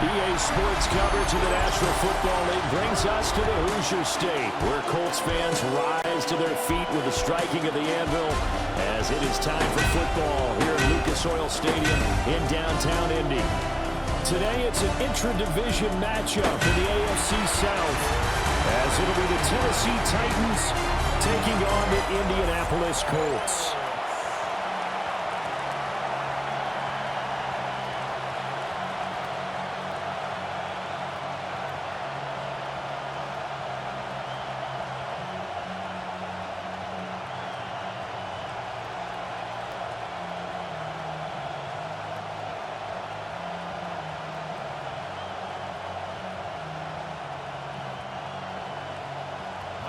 EA Sports coverage of the National Football League brings us to the Hoosier State, where Colts fans rise to their feet with the striking of the anvil as it is time for football here at Lucas Oil Stadium in downtown Indy. Today it's an intra-division matchup in the AFC South, as it'll be the Tennessee Titans taking on the Indianapolis Colts.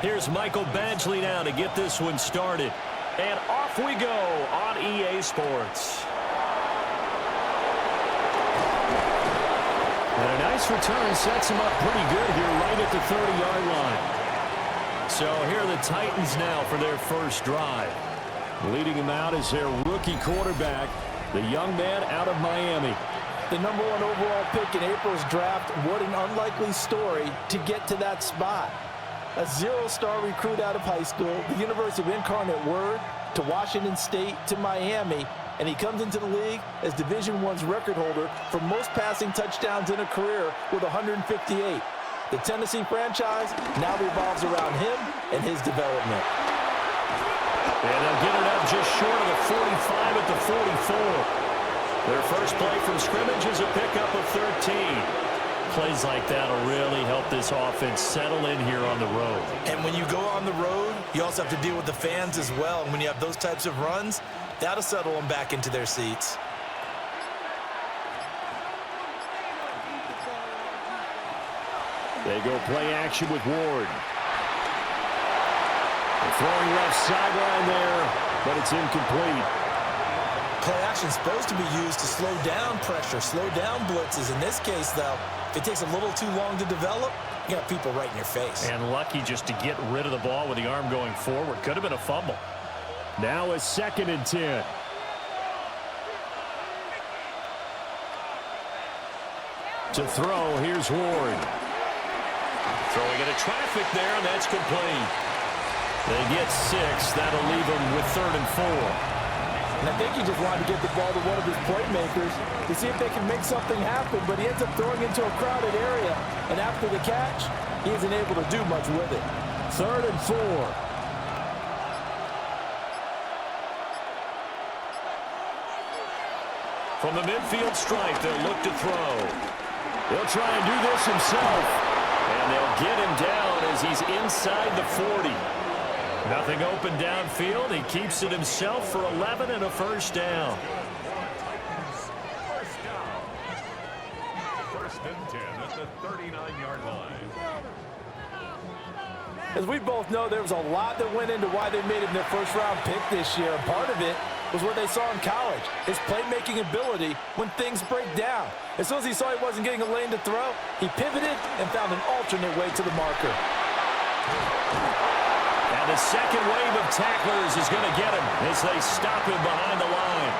Here's Michael Badgley now to get this one started. And off we go on EA Sports. And a nice return sets him up pretty good here right at the 30-yard line. So here are the Titans now for their first drive. Leading him out is their rookie quarterback, the young man out of Miami. The #1 overall pick in April's draft. What an unlikely story to get to that spot. A zero-star recruit out of high school, the University of Incarnate Word, to Washington State, to Miami, and he comes into the league as Division I's record holder for most passing touchdowns in a career with 158. The Tennessee franchise now revolves around him and his development. And they'll get it up just short of the 45 at the 44. Their first play from scrimmage is a pickup of 13. Plays like that will really help this offense settle in here on the road. And when you go on the road, you also have to deal with the fans as well. And when you have those types of runs, that'll settle them back into their seats. They go play action with Ward. They're throwing left sideline there, but it's incomplete. Play action is supposed to be used to slow down pressure, slow down blitzes. In this case, though, if it takes a little too long to develop, you got people right in your face. And lucky just to get rid of the ball with the arm going forward. Could have been a fumble. Now a 2nd and 10. To throw, here's Ward. Throwing into traffic there, and that's complete. They get 6. That'll leave them with 3rd and 4. And I think he just wanted to get the ball to one of his playmakers to see if they can make something happen, but he ends up throwing into a crowded area, and after the catch, he isn't able to do much with it. 3rd and 4. From the midfield stripe, they'll look to throw. He'll try and do this himself, and they'll get him down as he's inside the 40. Nothing open downfield. He keeps it himself for 11 and a first down. First and 10 at the 39-yard line. As we both know, there was a lot that went into why they made him their first-round pick this year. And part of it was what they saw in college, his playmaking ability when things break down. As soon as he saw he wasn't getting a lane to throw, he pivoted and found an alternate way to the marker. And the second wave of tacklers is going to get him as they stop him behind the line.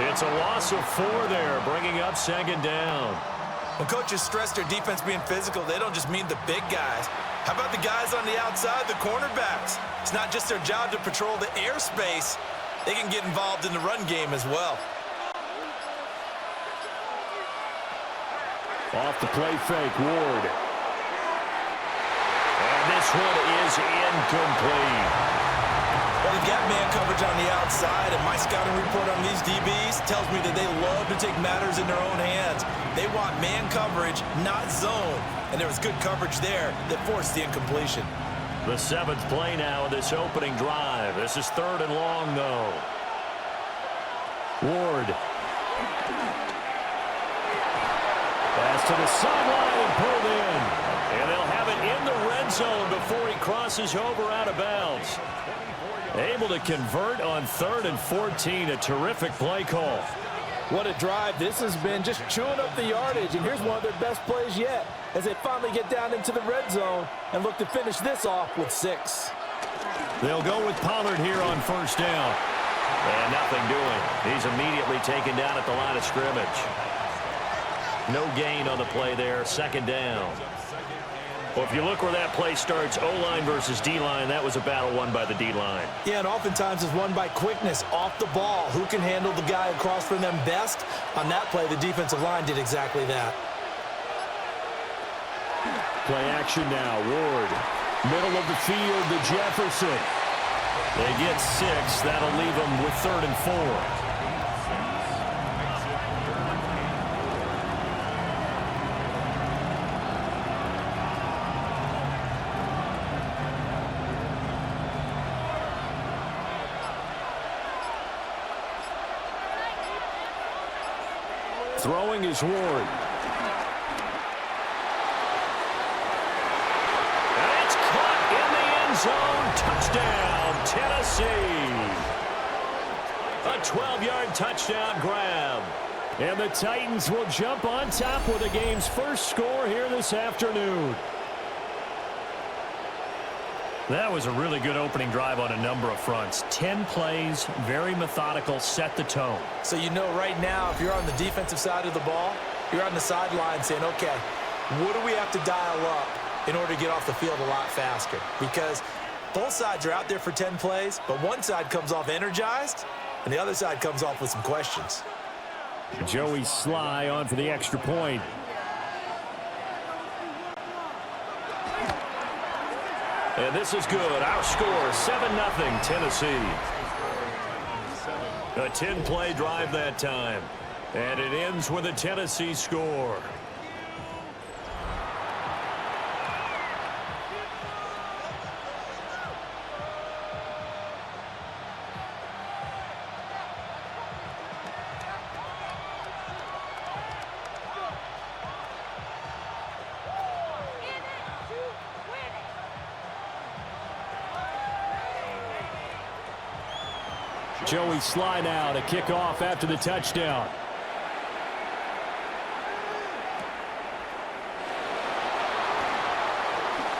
It's a loss of 4 there, bringing up 2nd down. When coaches stress their defense being physical, they don't just mean the big guys. How about the guys on the outside, the cornerbacks? It's not just their job to patrol the airspace. They can get involved in the run game as well. Off the play fake, Ward. This one is incomplete. Well, they've got man coverage on the outside, and my scouting report on these DBs tells me that they love to take matters in their own hands. They want man coverage, not zone. And there was good coverage there that forced the incompletion. The 7th play now of this opening drive. This is 3rd and long, though. Ward. Pass to the sideline and pulled in. And they'll have it in the red zone before he crosses over out of bounds. Able to convert on 3rd and 14. A terrific play call. What a drive this has been, just chewing up the yardage. And here's one of their best plays yet as they finally get down into the red zone and look to finish this off with 6. They'll go with Pollard here on first down. And nothing doing. He's immediately taken down at the line of scrimmage. No gain on the play there. Second down. Well, if you look where that play starts, O-line versus D-line, that was a battle won by the D-line. Yeah, and oftentimes it's won by quickness off the ball. Who can handle the guy across from them best? On that play, the defensive line did exactly that. Play action now. Ward. Middle of the field to Jefferson. They get 6. That'll leave them with 3rd and 4. Throwing is Ward. That's caught in the end zone. Touchdown, Tennessee. A 12-yard touchdown grab. And the Titans will jump on top with the game's first score here this afternoon. That was a really good opening drive on a number of fronts. 10 plays, very methodical, set the tone. So you know right now, if you're on the defensive side of the ball, you're on the sideline saying, okay, what do we have to dial up in order to get off the field a lot faster? Because both sides are out there for 10 plays, but one side comes off energized, and the other side comes off with some questions. Joey Sly on for the extra point. And this is good. Our score, 7-0 Tennessee. A 10-play drive that time. And it ends with a Tennessee score. Joey Sly now to kick off after the touchdown.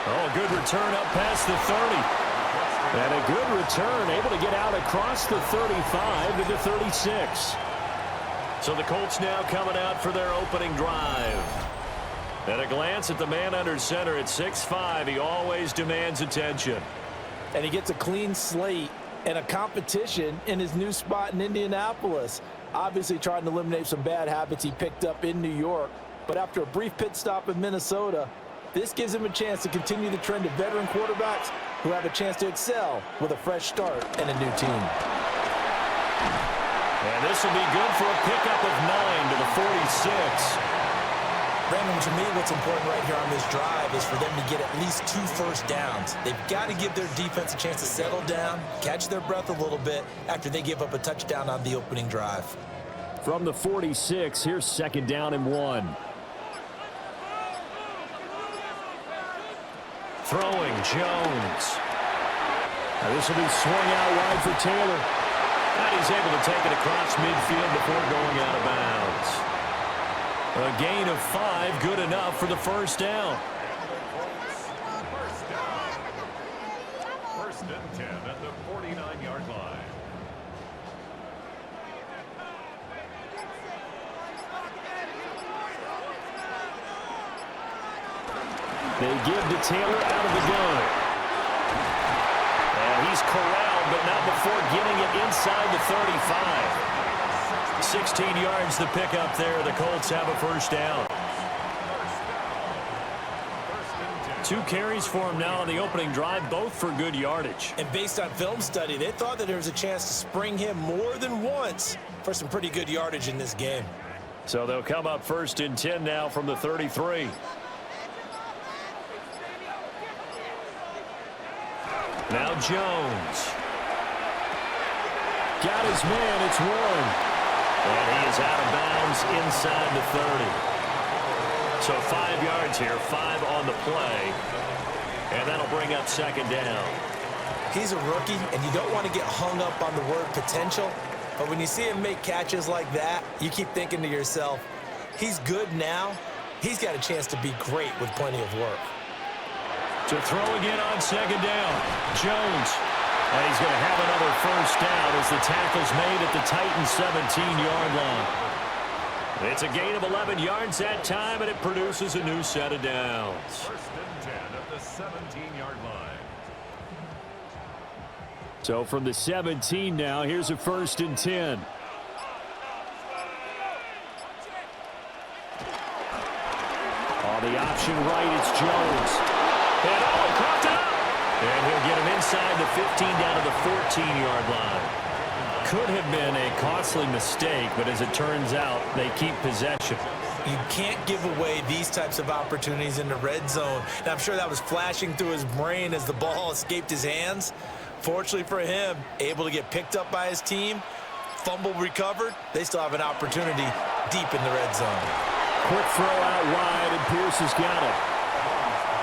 Oh, a good return up past the 30. And a good return, able to get out across the 35 to the 36. So the Colts now coming out for their opening drive. At a glance at the man under center at 6'5", he always demands attention. And he gets a clean slate and a competition in his new spot in Indianapolis. Obviously trying to eliminate some bad habits he picked up in New York. But after a brief pit stop in Minnesota, this gives him a chance to continue the trend of veteran quarterbacks who have a chance to excel with a fresh start and a new team. And this will be good for a pickup of 9 to the 46. Brandon, to me, what's important right here on this drive is for them to get at least 2 first downs. They've got to give their defense a chance to settle down, catch their breath a little bit after they give up a touchdown on the opening drive. From the 46, here's 2nd down and 1. Throwing, Jones. Now this will be swung out wide for Taylor. And he's able to take it across midfield before going out of bounds. A gain of 5, good enough for the first down. First and 10 at the 49-yard line. They give to Taylor out of the gun. And he's corralled, but not before getting it inside the 35. 16 yards to pick up there. The Colts have a first down. 2 carries for him now on the opening drive, both for good yardage. And based on film study, they thought that there was a chance to spring him more than once for some pretty good yardage in this game. So they'll come up 1st and 10 now from the 33. Now Jones. Got his man, it's Warren. And he is out of bounds inside the 30. So 5 yards here, 5 on the play. And that'll bring up 2nd down. He's a rookie, and you don't want to get hung up on the word potential. But when you see him make catches like that, you keep thinking to yourself, he's good now. He's got a chance to be great with plenty of work. To throw again on 2nd down. Jones. And he's going to have another first down as the tackle's made at the Titans' 17-yard line. It's a gain of 11 yards that time, and it produces a new set of downs. First and 10 at the 17-yard line. So from the 17 now, here's a first and 10. On the option right, it's Jones. And caught up! And he'll get him inside the 15 down to the 14-yard line. Could have been a costly mistake, but as it turns out, they keep possession. You can't give away these types of opportunities in the red zone. And I'm sure that was flashing through his brain as the ball escaped his hands. Fortunately for him, able to get picked up by his team, fumble recovered. They still have an opportunity deep in the red zone. Quick throw out wide, and Pierce has got it.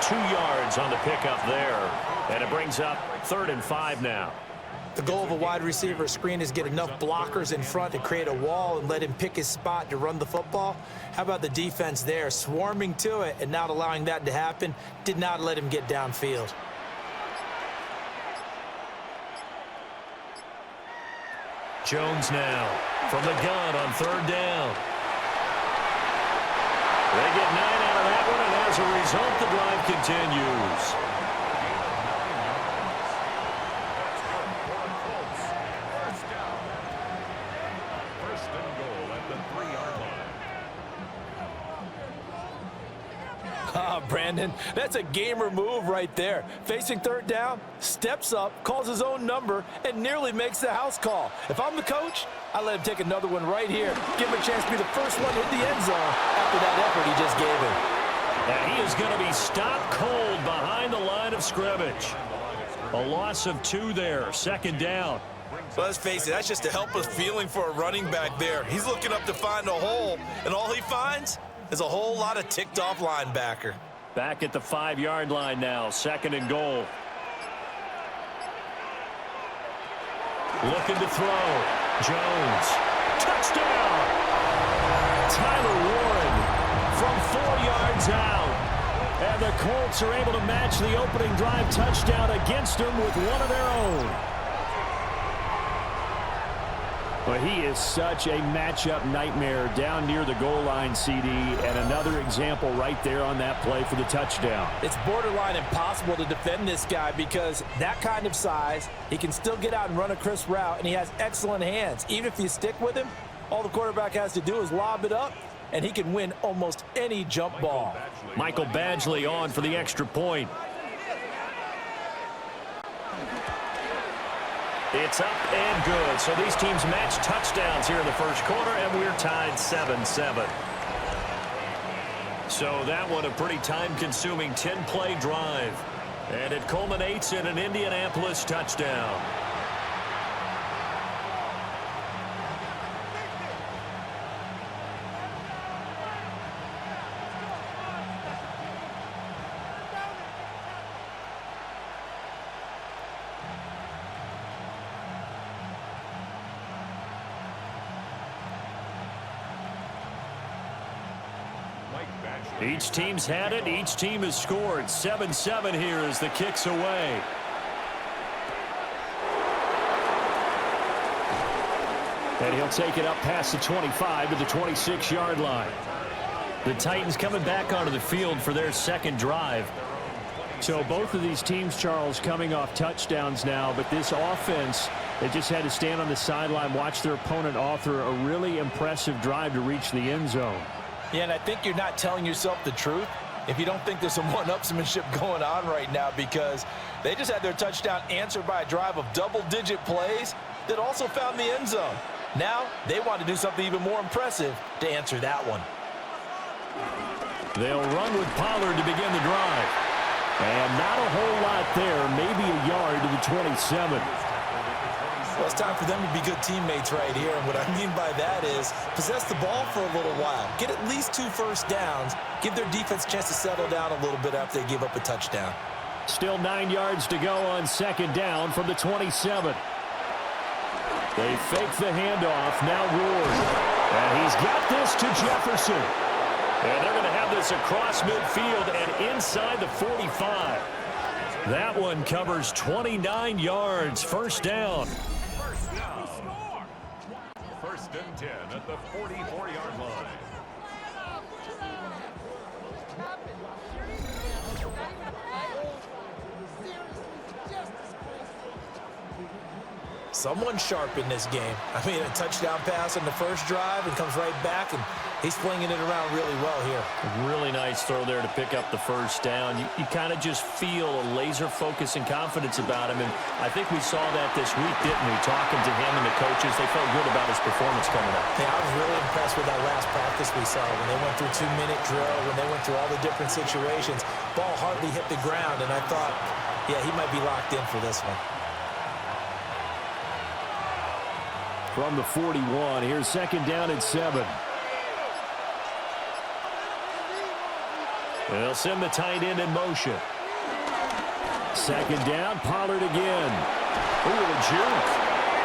2 yards on the pickup there, and it brings up 3rd and 5 now. The goal of a wide receiver screen is get enough blockers in front to create a wall and let him pick his spot to run the football. How about the defense there, swarming to it and not allowing that to happen? Did not let him get downfield. Jones now from the gun on 3rd down. They get 9 out of that one, and as a result, the drive continues. First and goal at the 3-yard line. Brandon, that's a gamer move right there. Facing 3rd down, steps up, calls his own number, and nearly makes the house call. If I'm the coach, I let him take another one right here. Give him a chance to be the first one to hit the end zone after that effort he just gave him. And he is going to be stopped cold behind the line of scrimmage. A loss of 2 there, 2nd down. Well, let's face it, that's just a helpless feeling for a running back there. He's looking up to find a hole, and all he finds is a whole lot of ticked-off linebacker. Back at the 5-yard line now, 2nd and goal. Looking to throw. Jones. Touchdown! Tyler Warren from 4 yards out. And the Colts are able to match the opening drive touchdown against them with one of their own. But he is such a matchup nightmare down near the goal line, CD, and another example right there on that play for the touchdown. It's borderline impossible to defend this guy because that kind of size, he can still get out and run a crisp route, and he has excellent hands. Even if you stick with him, all the quarterback has to do is lob it up, and he can win almost any jump ball. Michael Badgley on for the extra point. It's up and good. So these teams match touchdowns here in the first quarter, and we're tied 7-7. So that one a pretty time-consuming 10-play drive. And it culminates in an Indianapolis touchdown. Each team's had it. Each team has scored. 7-7 here as the kick's away. And he'll take it up past the 25 to the 26-yard line. The Titans coming back onto the field for their 2nd drive. So both of these teams, Charles, coming off touchdowns now, but this offense, they just had to stand on the sideline, watch their opponent author a really impressive drive to reach the end zone. Yeah, and I think you're not telling yourself the truth if you don't think there's some one-upsmanship going on right now, because they just had their touchdown answered by a drive of double-digit plays that also found the end zone. Now they want to do something even more impressive to answer that one. They'll run with Pollard to begin the drive. And not a whole lot there, maybe a yard to the 27. Well, it's time for them to be good teammates right here. And what I mean by that is possess the ball for a little while. Get at least 2 first downs. Give their defense a chance to settle down a little bit after they give up a touchdown. Still 9 yards to go on 2nd down from the 27. They fake the handoff. Now Ward. And he's got this to Jefferson. And they're going to have this across midfield and inside the 45. That one covers 29 yards. First down. First and 10 at the 44-yard line. Someone sharp in this game. I mean, a touchdown pass on the first drive and comes right back, and he's flinging it around really well here. A really nice throw there to pick up the first down. You kind of just feel a laser focus and confidence about him, and I think we saw that this week, didn't we? Talking to him and the coaches, they felt good about his performance coming up. Yeah, I was really impressed with that last practice we saw when they went through 2-minute drill, when they went through all the different situations. Ball hardly hit the ground, and I thought, yeah, he might be locked in for this one. From the 41, here's second down and 7. They'll send the tight end in motion. Second down, Pollard again. Ooh, a juke.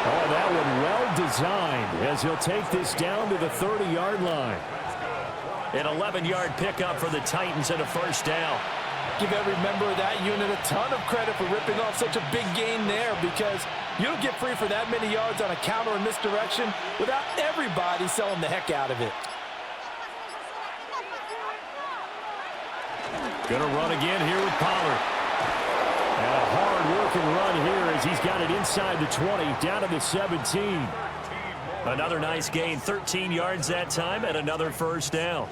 Oh, that one well designed as he'll take this down to the 30-yard line. An 11-yard pickup for the Titans and a first down. Give every member of that unit a ton of credit for ripping off such a big gain there, because you don't get free for that many yards on a counter or misdirection without everybody selling the heck out of it. Gonna run again here with Pollard. And a hard-working run here as he's got it inside the 20, down to the 17. Another nice gain, 13 yards that time, and another first down.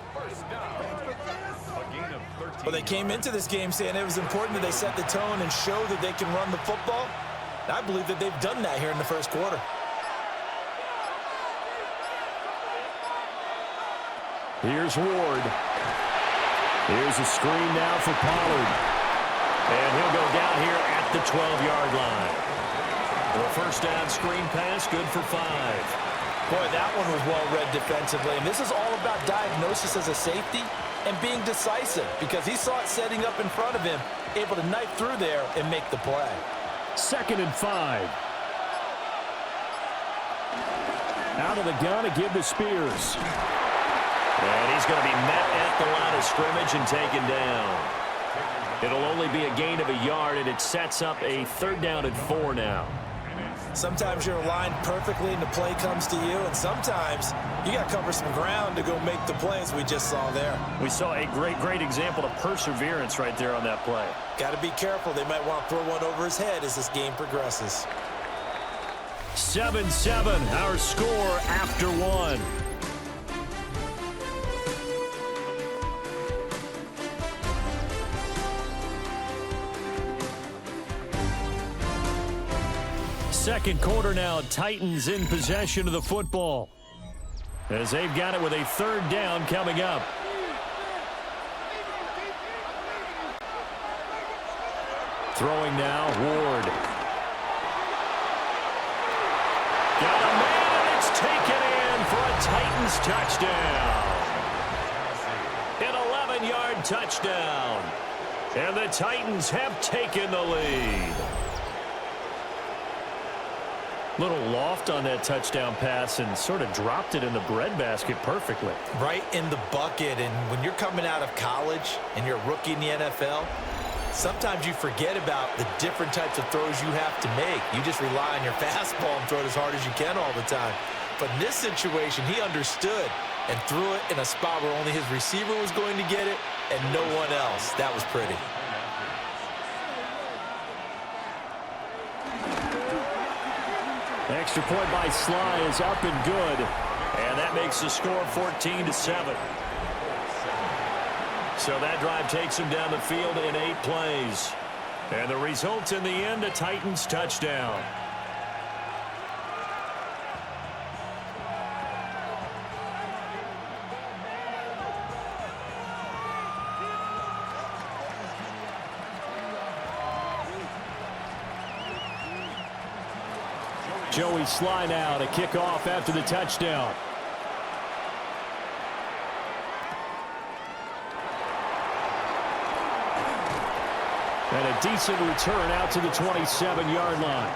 Well, they came into this game saying it was important that they set the tone and show that they can run the football. And I believe that they've done that here in the first quarter. Here's Ward. Here's a screen now for Pollard. And he'll go down here at the 12-yard line. The first down screen pass, good for 5. Boy, that one was well read defensively. And this is all about diagnosis as a safety and being decisive, because he saw it setting up in front of him, able to knife through there and make the play. Second and 5. Out of the gun to give to Spears. And he's going to be met at the line of scrimmage and taken down. It'll only be a gain of a yard, and it sets up a third down and 4 now. Sometimes you're aligned perfectly and the play comes to you, and sometimes you got to cover some ground to go make the play, as we just saw there. We saw a great example of perseverance right there on that play. Got to be careful. They might want to throw one over his head as this game progresses. 7-7, our score after 1. Second quarter now, Titans in possession of the football, as they've got it with a third down coming up. Throwing now, Ward. Got a man, and it's taken in for a Titans touchdown. An 11-yard touchdown. And the Titans have taken the lead. Little loft on that touchdown pass and sort of dropped it in the breadbasket perfectly. Right in the bucket, and when you're coming out of college and you're a rookie in the NFL, sometimes you forget about the different types of throws you have to make. You just rely on your fastball and throw it as hard as you can all the time. But in this situation, he understood and threw it in a spot where only his receiver was going to get it and no one else. That was pretty. Extra point by Sly is up and good. And that makes the score 14-7. So that drive takes him down the field in 8 plays. And the result in the end, a Titans touchdown. Joey Sly now to kick off after the touchdown. And a decent return out to the 27-yard line.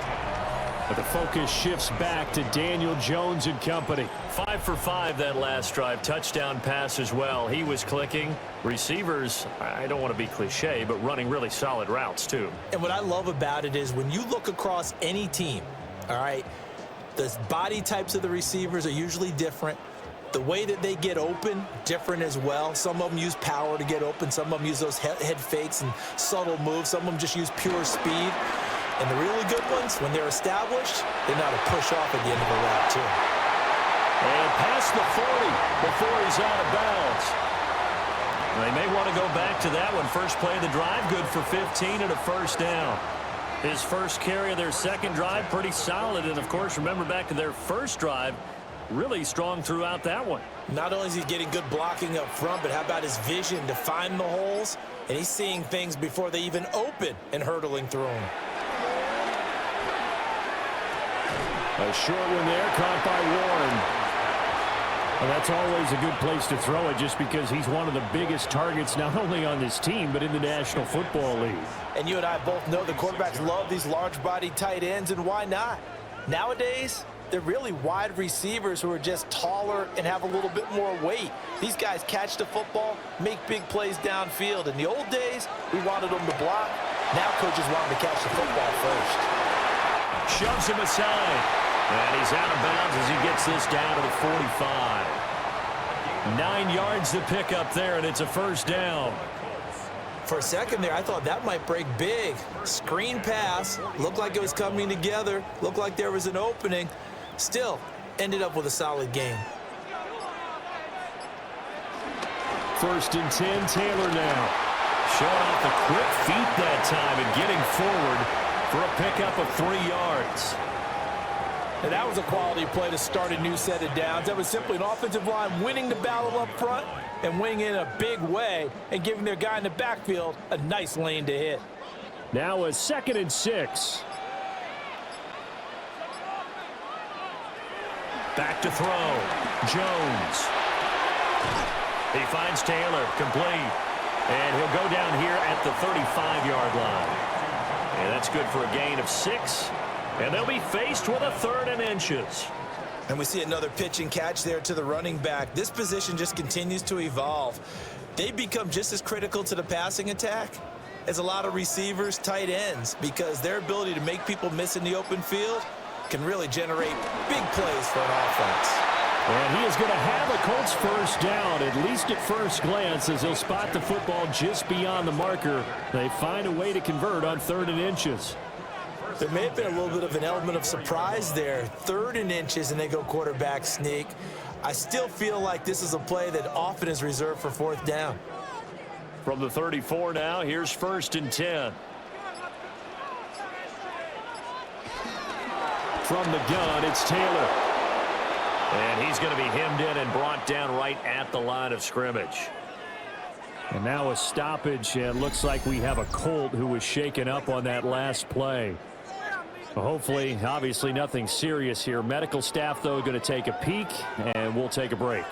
But the focus shifts back to Daniel Jones and company. 5 for 5 that last drive. Touchdown pass as well. He was clicking. Receivers, I don't want to be cliche, but running really solid routes too. And what I love about it is when you look across any team, all right, The body types of the receivers are usually different. The way that they get open, different as well. Some of them use power to get open. Some of them use those head fakes and subtle moves. Some of them just use pure speed. And the really good ones, when they're established, they know how to push off at the end of the route, too. And past the 40 before he's out of bounds. They may want to go back to that one. First play of the drive, good for 15 and a first down. His first carry of their second drive, pretty solid. And, of course, remember back to their first drive, really strong throughout that one. Not only is he getting good blocking up front, but how about his vision to find the holes? And he's seeing things before they even open and hurdling through them. A short one there, caught by Warren. Well, that's always a good place to throw it just because he's one of the biggest targets not only on this team but in the National Football League. And you and I both know the quarterbacks love these large-bodied tight ends, and why not? Nowadays, they're really wide receivers who are just taller and have a little bit more weight. These guys catch the football, make big plays downfield. In the old days, we wanted them to block. Now coaches want them to catch the football first. Shoves him aside. And he's out of bounds as he gets this down to the 45. 9 yards to pick up there, and it's a first down. For a second there, I thought that might break big. Screen pass. Looked like it was coming together. Looked like there was an opening. Still, ended up with a solid game. First and 10, Taylor now. Showing off the quick feet that time and getting forward for a pickup of 3 yards. And that was a quality play to start a new set of downs. That was simply an offensive line winning the battle up front and winning in a big way and giving their guy in the backfield a nice lane to hit. Now a 2nd and 6. Back to throw. Jones. He finds Taylor, complete. And he'll go down here at the 35-yard line. And that's good for a gain of 6. And they'll be faced with a 3rd and inches. And we see another pitch and catch there to the running back. This position just continues to evolve. They become just as critical to the passing attack as a lot of receivers, tight ends, because their ability to make people miss in the open field can really generate big plays for an offense. And he is going to have a Colts first down, at least at first glance, as he'll spot the football just beyond the marker. They find a way to convert on 3rd and inches. There may have been a little bit of an element of surprise there. 3rd and inches, and they go quarterback sneak. I still feel like this is a play that often is reserved for 4th down. From the 34 now, here's 1st and 10. From the gun, it's Taylor. And he's going to be hemmed in and brought down right at the line of scrimmage. And now a stoppage, and looks like we have a Colt who was shaken up on that last play. Hopefully, obviously nothing serious here. Medical staff, though, going to take a peek, and we'll take a break.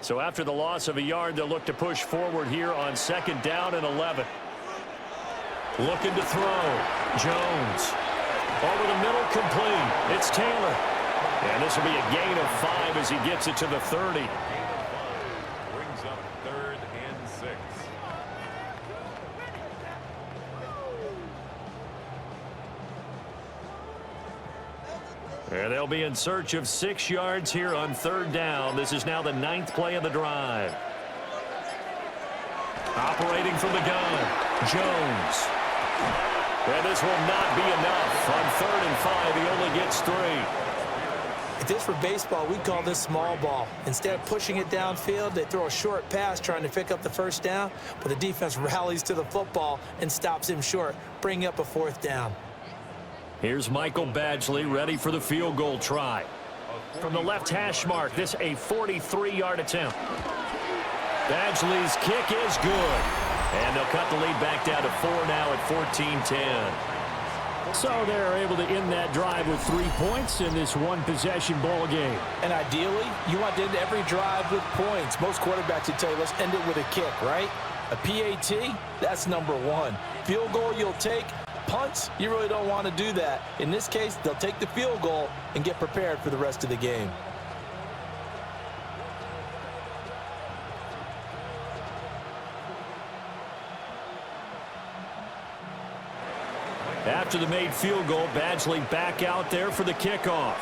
So after the loss of a yard, they'll look to push forward here on 2nd down and 11. Looking to throw. Jones. Over the middle, complete. It's Taylor. And this will be a gain of 5 as he gets it to the 30. Brings up 3rd and 6. And they'll be in search of 6 yards here on 3rd down. This is now the 9th play of the drive. Operating from the gun, Jones. And this will not be enough. On 3rd and 5, he only gets 3. If this were baseball, we'd call this small ball. Instead of pushing it downfield, they throw a short pass trying to pick up the 1st down, but the defense rallies to the football and stops him short, bringing up a 4th down. Here's Michael Badgley ready for the field goal try. From the left hash mark, this a 43-yard attempt. Badgley's kick is good. And they'll cut the lead back down to 4 now at 14-10. So they're able to end that drive with 3 points in this one-possession ball game. And ideally, you want to end every drive with points. Most quarterbacks would tell you, let's end it with a kick, right? A PAT, that's number 1. Field goal you'll take, punts, you really don't want to do that. In this case, they'll take the field goal and get prepared for the rest of the game. After the made field goal, Badgley back out there for the kickoff.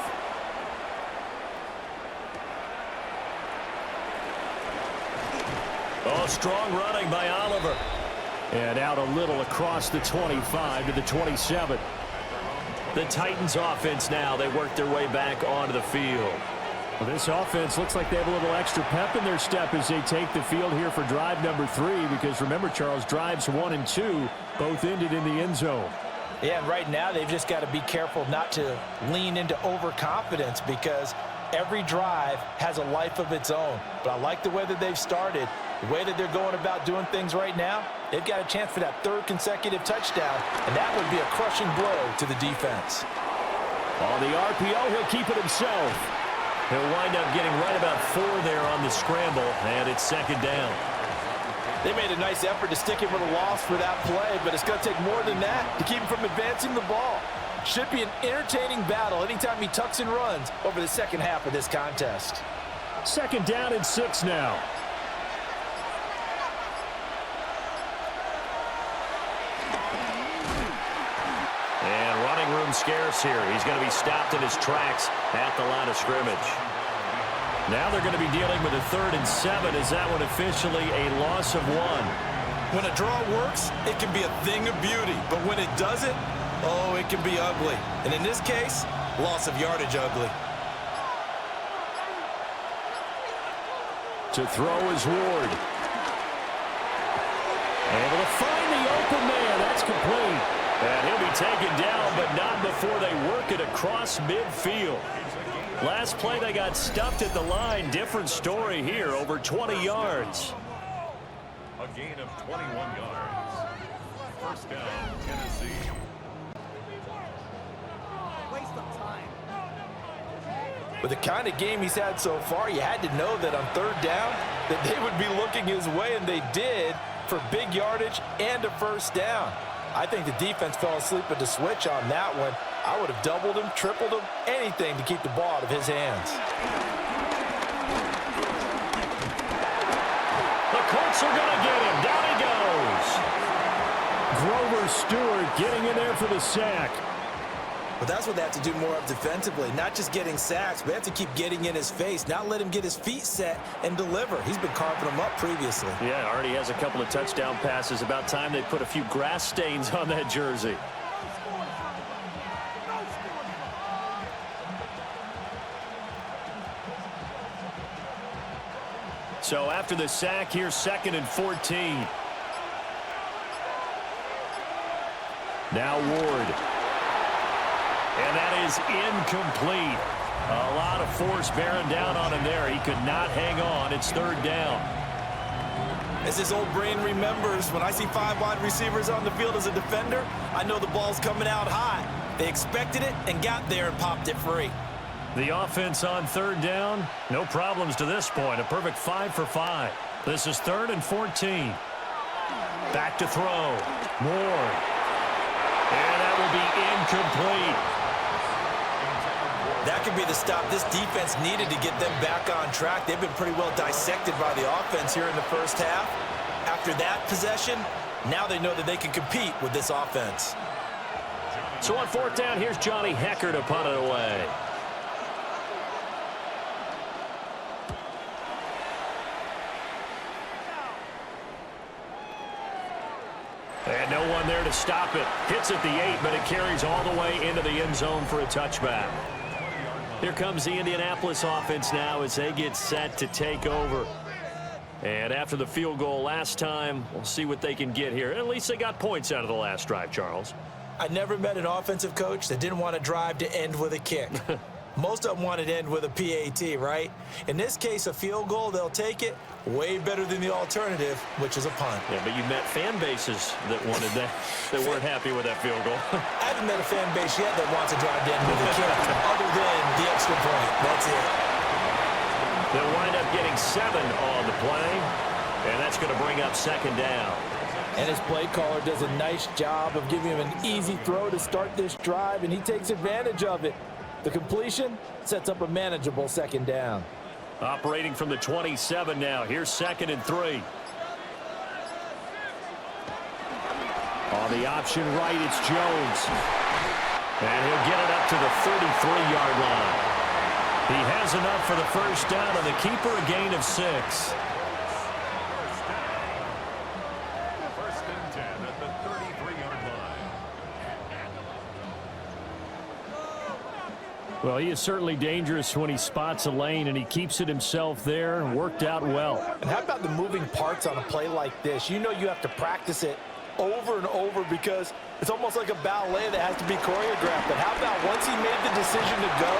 Oh, strong running by Oliver. And out a little across the 25 to the 27. The Titans offense now, they work their way back onto the field. Well, this offense looks like they have a little extra pep in their step as they take the field here for drive number 3. Because remember, Charles, drives 1 and 2 both ended in the end zone. Yeah, and right now they've just got to be careful not to lean into overconfidence because every drive has a life of its own. But I like the way that they've started. The way that they're going about doing things right now, they've got a chance for that 3rd consecutive touchdown, and that would be a crushing blow to the defense. On the RPO, he'll keep it himself. He'll wind up getting right about 4 there on the scramble, and it's 2nd down. They made a nice effort to stick him with a loss for that play, but it's going to take more than that to keep him from advancing the ball. Should be an entertaining battle anytime he tucks and runs over the second half of this contest. 2nd down and 6 now. And running room scarce here. He's going to be stopped in his tracks at the line of scrimmage. Now they're going to be dealing with a 3rd and 7. Is that one officially a loss of 1? When a draw works, it can be a thing of beauty. But when it doesn't, oh, it can be ugly. And in this case, loss of yardage ugly. To throw is Ward. Able to find the open man. That's complete. And he'll be taken down, but not before they work it across midfield. Last play, they got stuffed at the line. Different story here, over 20 yards. A gain of 21 yards. 1st down, Tennessee. Waste of time. With the kind of game he's had so far, you had to know that on 3rd down that they would be looking his way, and they did for big yardage and a 1st down. I think the defense fell asleep at the switch on that one. I would have doubled him, tripled him, anything to keep the ball out of his hands. The Colts are going to get him. Down he goes. Grover Stewart getting in there for the sack. But that's what they have to do more of defensively, not just getting sacks, but they have to keep getting in his face, not let him get his feet set and deliver. He's been carving them up previously. Yeah, already has a couple of touchdown passes. About time they put a few grass stains on that jersey. So after the sack, here's 2nd and 14. Now Ward. And that is incomplete. A lot of force bearing down on him there. He could not hang on. It's 3rd down. As his old brain remembers, when I see 5 wide receivers on the field as a defender, I know the ball's coming out high. They expected it and got there and popped it free. The offense on 3rd down, no problems to this point. A perfect 5 for 5. This is 3rd and 14. Back to throw. More. And that will be incomplete. That could be the stop this defense needed to get them back on track. They've been pretty well dissected by the offense here in the 1st half. After that possession, now they know that they can compete with this offense. So on 4th down, here's Johnny Hecker to punt it away. And no one there to stop it. Hits at the 8, but it carries all the way into the end zone for a touchback. Here comes the Indianapolis offense now as they get set to take over. And after the field goal last time, we'll see what they can get here. At least they got points out of the last drive, Charles. I never met an offensive coach that didn't want to drive to end with a kick. Most of them want it to end with a PAT, right? In this case, a field goal, they'll take it. Way better than the alternative, which is a punt. Yeah, but you met fan bases that wanted that, that weren't happy with that field goal. I haven't met a fan base yet that wants to drive to end with a kick, other than the extra point. That's it. They'll wind up getting 7 on the play, and that's going to bring up 2nd down. And his play caller does a nice job of giving him an easy throw to start this drive, and he takes advantage of it. The completion sets up a manageable second down. Operating from the 27 now. Here's 2nd and 3. On the option right, it's Jones. And he'll get it up to the 33-yard line. He has enough for the first down, and the keeper a gain of 6. First and 10 at the 33-yard line. Well, he is certainly dangerous when he spots a lane, and he keeps it himself there and worked out well. And how about the moving parts on a play like this? You know you have to practice it over and over because it's almost like a ballet that has to be choreographed. But how about once he made the decision to go,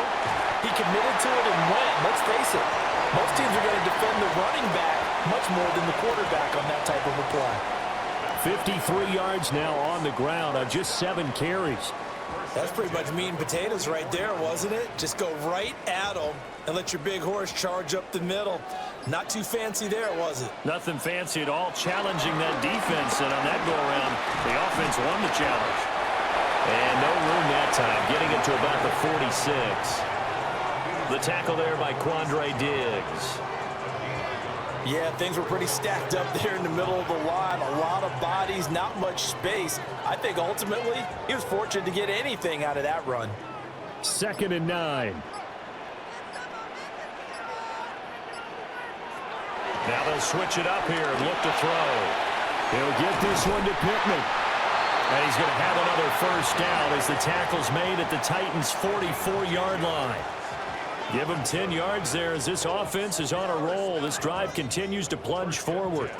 he committed to it and went. Let's face it, most teams are going to defend the running back much more than the quarterback on that type of a play. 53 yards now on the ground on just 7 carries. That's pretty much meat and potatoes right there, wasn't it? Just go right at them and let your big horse charge up the middle. Not too fancy there, was it? Nothing fancy at all, challenging that defense, and on that go-around, the offense won the challenge. And no room that time, getting it to about the 46. The tackle there by Quandre Diggs. Yeah, things were pretty stacked up there in the middle of the line. A lot of bodies, not much space. I think ultimately he was fortunate to get anything out of that run. 2nd and 9. Now they'll switch it up here and look to throw. He'll get this one to Pittman. And he's going to have another first down as the tackle's made at the Titans' 44-yard line. Give him 10 yards there as this offense is on a roll. This drive continues to plunge forward.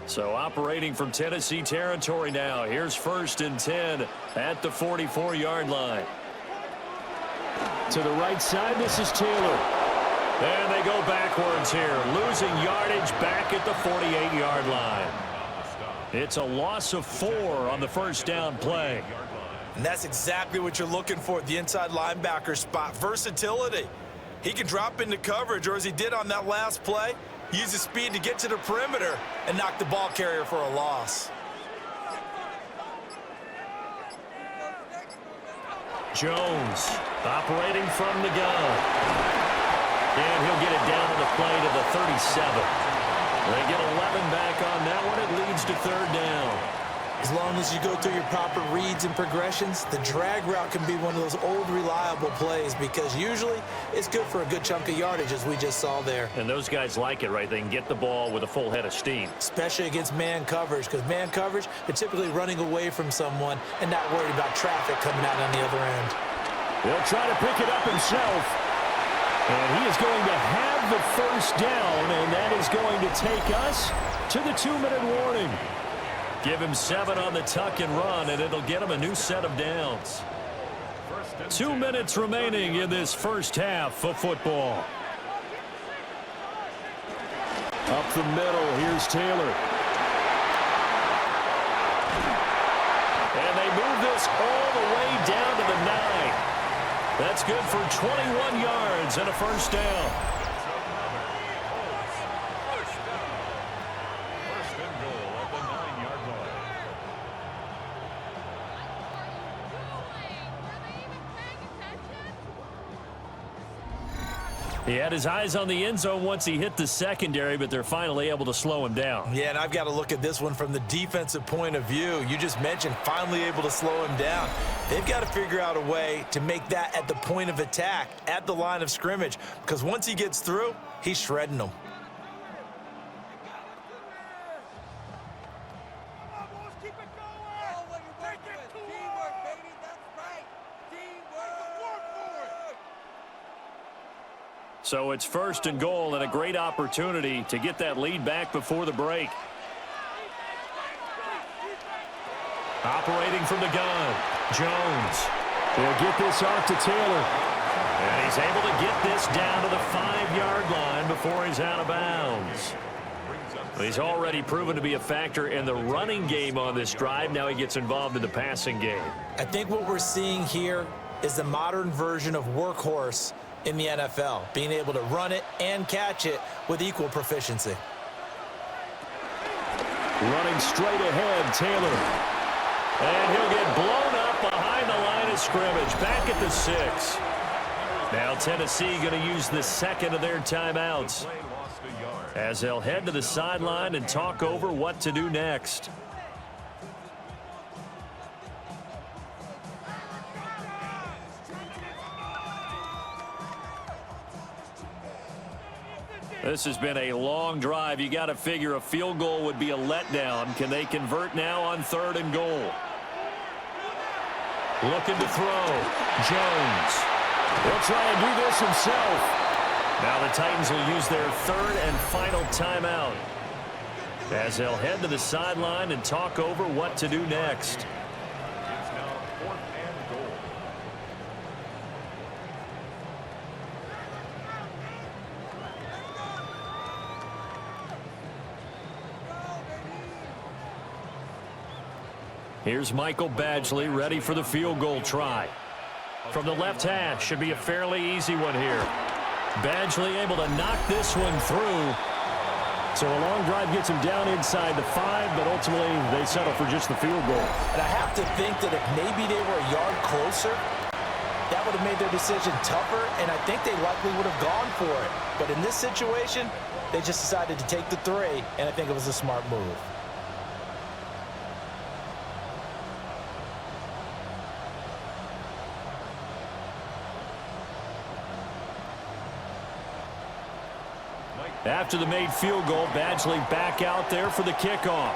So operating from Tennessee territory now. Here's 1st and 10 at the 44-yard line. To the right side, this is Taylor. And they go backwards here, losing yardage back at the 48-yard line. It's a loss of 4 on the first down play. And that's exactly what you're looking for at the inside linebacker spot. Versatility. He can drop into coverage, or as he did on that last play, use his speed to get to the perimeter and knock the ball carrier for a loss. Jones operating from the gun. And he'll get it down to the play to the 37. They get 11 back on that one. It leads to 3rd down. As long as you go through your proper reads and progressions, the drag route can be one of those old reliable plays because usually it's good for a good chunk of yardage, as we just saw there. And those guys like it, right? They can get the ball with a full head of steam. Especially against man coverage, because man coverage, they're typically running away from someone and not worried about traffic coming out on the other end. He'll try to pick it up himself. And he is going to have the first down, and that is going to take us to the 2-minute warning. Give him 7 on the tuck and run, and it'll get him a new set of downs. 2 minutes remaining in this first half of football. Up the middle, here's Taylor. And they move this all the way down to the 9. That's good for 21 yards and a first down. He had his eyes on the end zone once he hit the secondary, but they're finally able to slow him down. Yeah, and I've got to look at this one from the defensive point of view. You just mentioned finally able to slow him down. They've got to figure out a way to make that at the point of attack, at the line of scrimmage, because once he gets through, he's shredding them. So it's 1st and goal and a great opportunity to get that lead back before the break. Operating from the gun, Jones. He'll get this off to Taylor. And he's able to get this down to the 5-yard line before he's out of bounds. He's already proven to be a factor in the running game on this drive. Now he gets involved in the passing game. I think what we're seeing here is the modern version of workhorse in the NFL, being able to run it and catch it with equal proficiency. Running straight ahead, Taylor. And he'll get blown up behind the line of scrimmage, back at the 6. Now Tennessee going to use the second of their timeouts, as they'll head to the sideline and talk over what to do next. This has been a long drive. You got to figure a field goal would be a letdown. Can they convert now on 3rd and goal? Looking to throw. Jones. He'll try and do this himself. Now the Titans will use their 3rd and final timeout, as they'll head to the sideline and talk over what to do next. It's now 4th and goal. Here's Michael Badgley ready for the field goal try. From the left hash, should be a fairly easy one here. Badgley able to knock this one through. So a long drive gets him down inside the 5, but ultimately they settle for just the field goal. And I have to think that if maybe they were a yard closer, that would have made their decision tougher, and I think they likely would have gone for it. But in this situation, they just decided to take the 3, and I think it was a smart move. After the made field goal, Badgley back out there for the kickoff.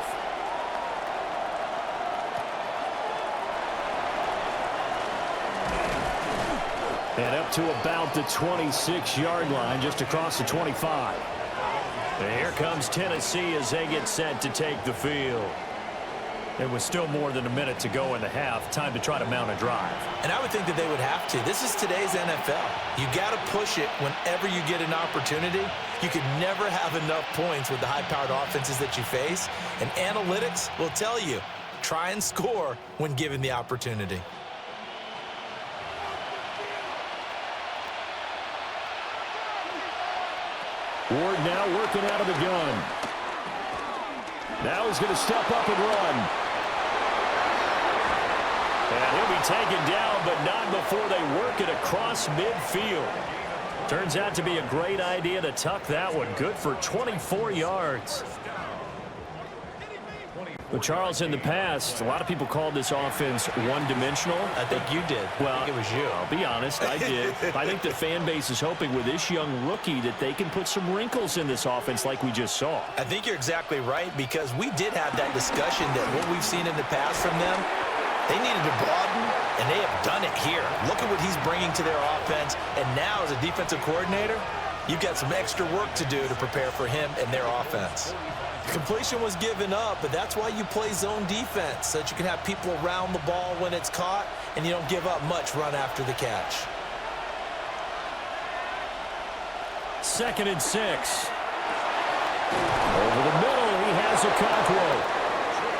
And up to about the 26-yard line, just across the 25. And here comes Tennessee as they get set to take the field. It was still more than a minute to go in the half. Time to try to mount a drive. And I would think that they would have to. This is today's NFL. You got to push it whenever you get an opportunity. You could never have enough points with the high-powered offenses that you face. And analytics will tell you, try and score when given the opportunity. Ward now working out of the gun. Now he's going to step up and run. And he'll be taken down, but not before they work it across midfield. Turns out to be a great idea to tuck that one. Good for 24 yards. But Charles, in the past, a lot of people called this offense one-dimensional. I think you did. Well, I think it was you. I'll be honest, I did. I think the fan base is hoping with this young rookie that they can put some wrinkles in this offense like we just saw. I think you're exactly right, because we did have that discussion that what we've seen in the past from them, they needed to broaden, and they have done it here. Look at what he's bringing to their offense, and now as a defensive coordinator, you've got some extra work to do to prepare for him and their offense. Completion was given up, but that's why you play zone defense, so that you can have people around the ball when it's caught, and you don't give up much run after the catch. 2nd and 6. Over the middle, he has a Okonkwo.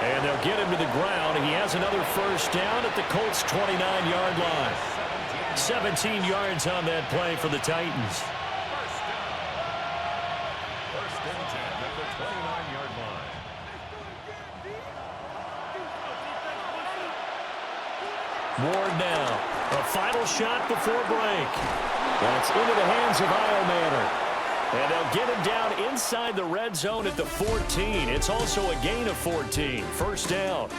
And they'll get him to the ground. He has another first down at the Colts' 29-yard line. 17 yards on that play for the Titans. First and 10 at the 29-yard line. Ward now. A final shot before break. That's into the hands of Iomanner. And they'll get him down inside the red zone at the 14. It's also a gain of 14. First down.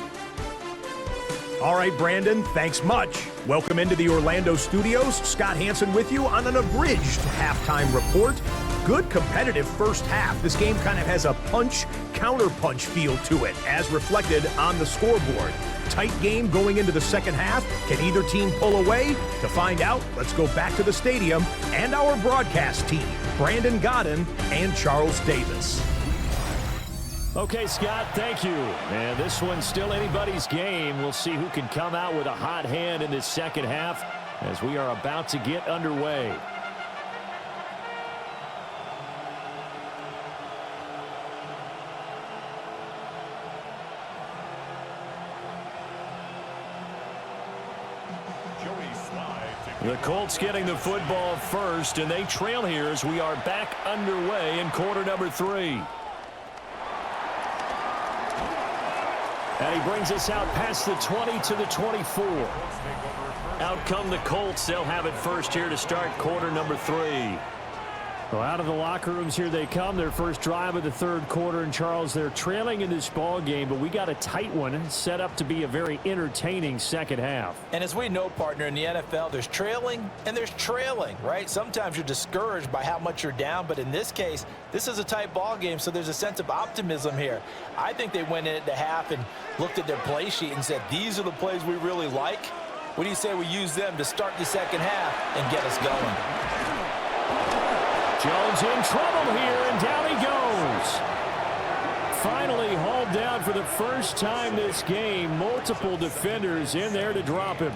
All right, Brandon, thanks much. Welcome into the Orlando studios. Scott Hansen with you on an abridged halftime report. Good competitive first half. This game kind of has a punch-counter-punch feel to it, as reflected on the scoreboard. Tight game going into the second half. Can either team pull away? To find out, let's go back to the stadium and our broadcast team, Brandon Godden and Charles Davis. Okay, Scott, thank you. And this one's still anybody's game. We'll see who can come out with a hot hand in this second half as we are about to get underway. The Colts getting the football first, and they trail here as we are back underway in quarter number 3. And he brings us out past the 20 to the 24. Out come the Colts. They'll have it first here to start quarter number 3. Well, out of the locker rooms here they come. Their first drive of the third quarter. And, Charles, they're trailing in this ball game, but we got a tight one set up to be a very entertaining second half. And as we know, partner, in the NFL, there's trailing and there's trailing, right? Sometimes you're discouraged by how much you're down, but in this case, this is a tight ball game, so there's a sense of optimism here. I think they went into half and looked at their play sheet and said, these are the plays we really like. What do you say we use them to start the second half and get us going? Jones in trouble here, and down he goes. Finally hauled down for the first time this game. Multiple defenders in there to drop him.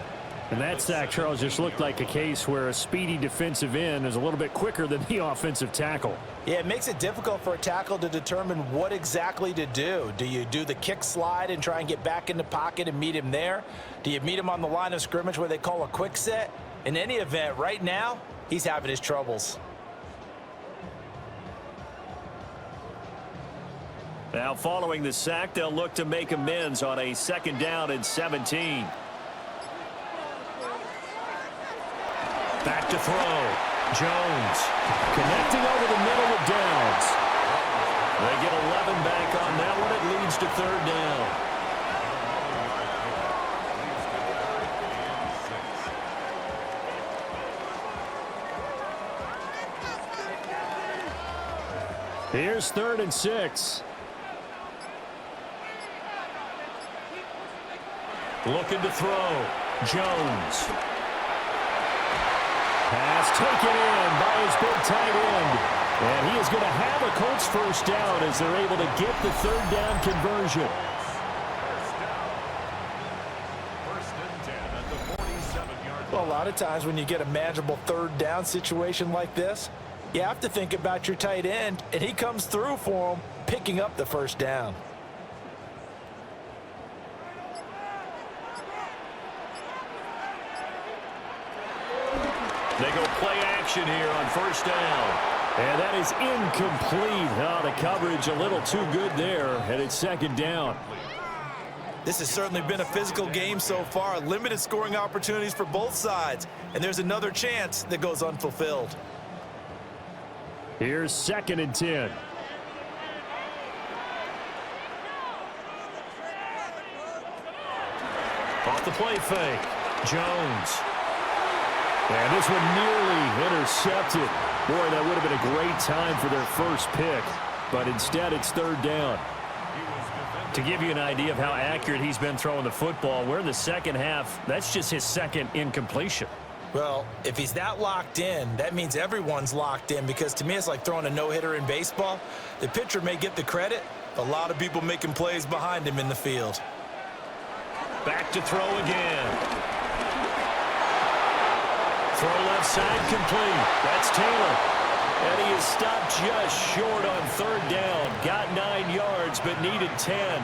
And that sack, Charles, just looked like a case where a speedy defensive end is a little bit quicker than the offensive tackle. Yeah, it makes it difficult for a tackle to determine what exactly to do. Do you do the kick slide and try and get back in the pocket and meet him there? Do you meet him on the line of scrimmage where they call a quick set? In any event, right now, he's having his troubles. Now following the sack, they'll look to make amends on a second down and 17. Back to throw. Jones connecting over the middle with Downs. They get 11 back on that one. It leads to third down. Here's 3rd and 6. Looking to throw. Jones. Pass taken in by his big tight end. And he is going to have a Colts first down as they're able to get the third down conversion. First and 10 at the 47-yard line. Well, a lot of times when you get a manageable third down situation like this, you have to think about your tight end, and he comes through for him, picking up the first down. They go play action here on first down. And that is incomplete. Oh, the coverage a little too good there, and it's second down. This has certainly been a physical game so far. Limited scoring opportunities for both sides. And there's another chance that goes unfulfilled. Here's 2nd and 10. Off the play fake. Jones. And this one nearly intercepted. Boy, that would have been a great time for their first pick. But instead, it's third down. To give you an idea of how accurate he's been throwing the football, we're in the second half. That's just his second incompletion. Well, if he's that locked in, that means everyone's locked in, because to me it's like throwing a no-hitter in baseball. The pitcher may get the credit, a lot of people making plays behind him in the field. Back to throw again. Throw left side complete. That's Taylor. And he is stopped just short on third down. Got 9 yards, but needed 10.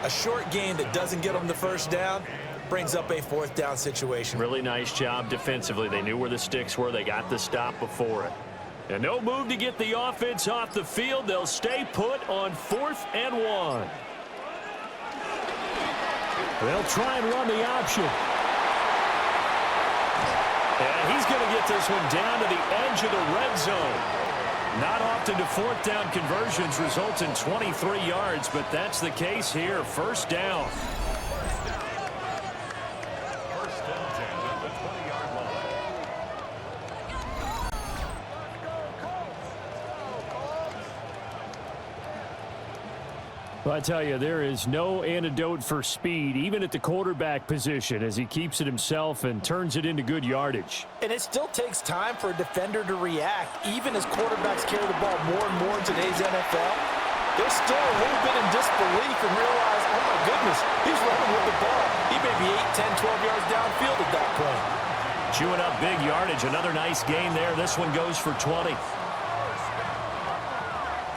A short gain that doesn't get him the first down brings up a fourth down situation. Really nice job defensively. They knew where the sticks were. They got the stop before it. And no move to get the offense off the field. They'll stay put on 4th and 1. They'll try and run the option. And he's going to get this one down to the edge of the red zone. Not often do 4th down conversions result in 23 yards, but that's the case here. First down. First and 10 at the 20-yard line. Well, I tell you, there is no antidote for speed, even at the quarterback position, as he keeps it himself and turns it into good yardage. And it still takes time for a defender to react, even as quarterbacks carry the ball more and more in today's NFL. They're still a little bit in disbelief and realize, oh my goodness, he's running with the ball. He may be 8, 10, 12 yards downfield at that point. Chewing up big yardage. Another nice gain there. This one goes for 20.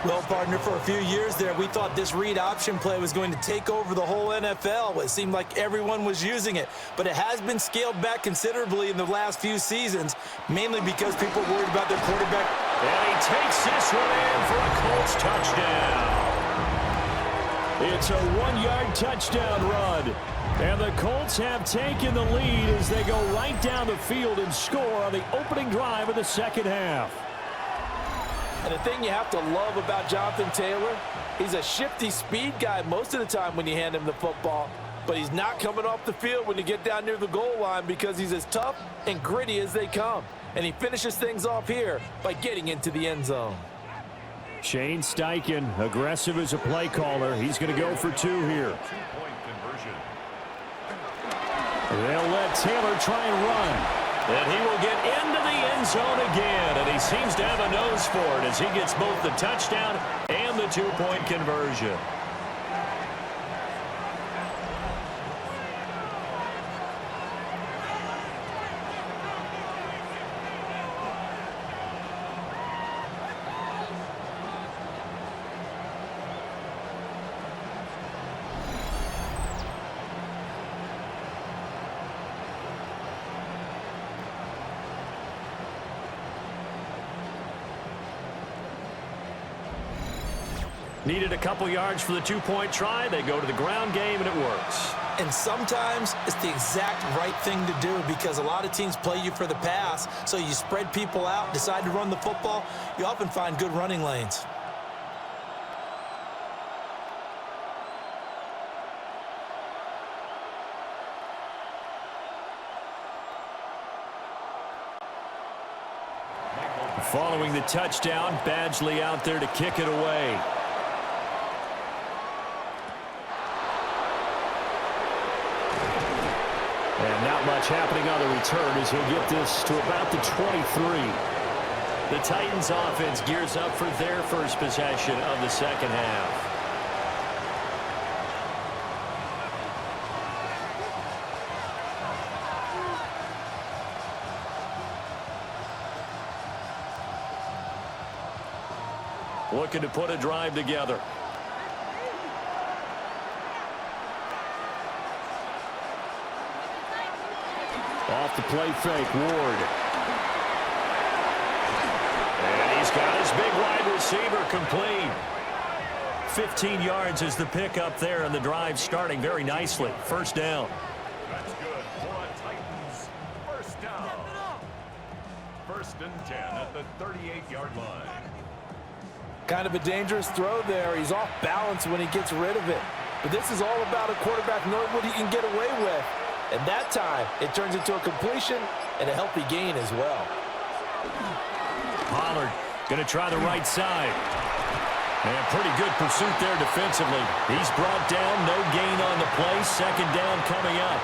Well, partner, for a few years there, we thought this read option play was going to take over the whole NFL. It seemed like everyone was using it, but it has been scaled back considerably in the last few seasons, mainly because people are worried about their quarterback. And he takes this one in for a Colts touchdown. It's a 1-yard touchdown run. And the Colts have taken the lead as they go right down the field and score on the opening drive of the second half. And the thing you have to love about Jonathan Taylor, he's a shifty speed guy most of the time when you hand him the football, but he's not coming off the field when you get down near the goal line because he's as tough and gritty as they come. And he finishes things off here by getting into the end zone. Shane Steichen, aggressive as a play caller. He's going to go for 2 here. Two-point conversion. They'll let Taylor try and run. And he will get into the end zone again, and he seems to have a nose for it as he gets both the touchdown and the 2-point conversion. Needed a couple yards for the 2-point try. They go to the ground game, and it works. And sometimes it's the exact right thing to do because a lot of teams play you for the pass, so you spread people out, decide to run the football. You often find good running lanes. Following the touchdown, Badgley out there to kick it away. And not much happening on the return as he'll get this to about the 23. The Titans offense gears up for their first possession of the second half. Looking to put a drive together. Off the play fake, Ward. And he's got his big wide receiver complete. 15 yards is the pickup there, and the drive starting very nicely. First down. That's good for a Titans first down. 1st and 10 at the 38-yard line. Kind of a dangerous throw there. He's off balance when he gets rid of it. But this is all about a quarterback knowing what he can get away with. And that time, it turns into a completion and a healthy gain as well. Pollard going to try the right side. And pretty good pursuit there defensively. He's brought down, no gain on the play. Second down coming up.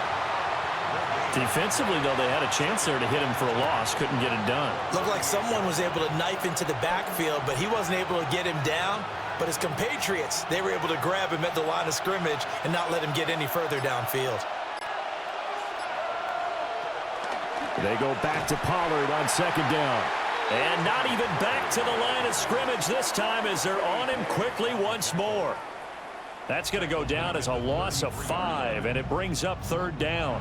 Defensively, though, they had a chance there to hit him for a loss. Couldn't get it done. Looked like someone was able to knife into the backfield, but he wasn't able to get him down. But his compatriots, they were able to grab him at the line of scrimmage and not let him get any further downfield. They go back to Pollard on second down. And not even back to the line of scrimmage this time as they're on him quickly once more. That's going to go down as a loss of 5, and it brings up third down.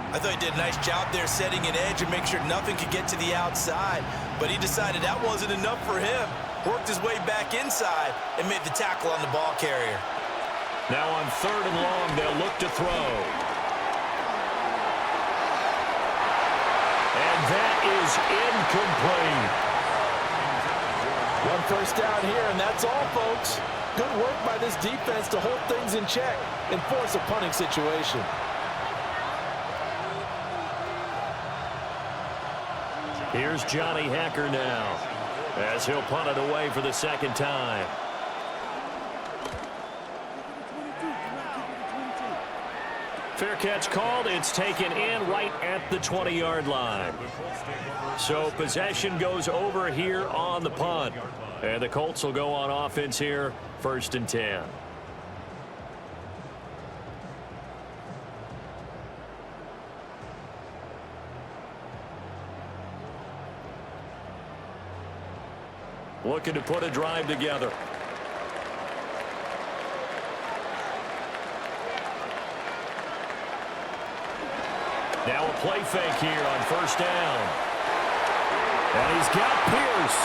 I thought he did a nice job there setting an edge and make sure nothing could get to the outside. But he decided that wasn't enough for him. Worked his way back inside and made the tackle on the ball carrier. Now on 3rd and long, they'll look to throw. And that is incomplete. 1 first down here, and that's all, folks. Good work by this defense to hold things in check and force a punting situation. Here's Johnny Hacker now as he'll punt it away for the second time. Fair catch called. It's taken in right at the 20-yard line. So possession goes over here on the punt. And the Colts will go on offense here, 1st and 10. Looking to put a drive together. Now a play fake here on first down. And he's got Pierce.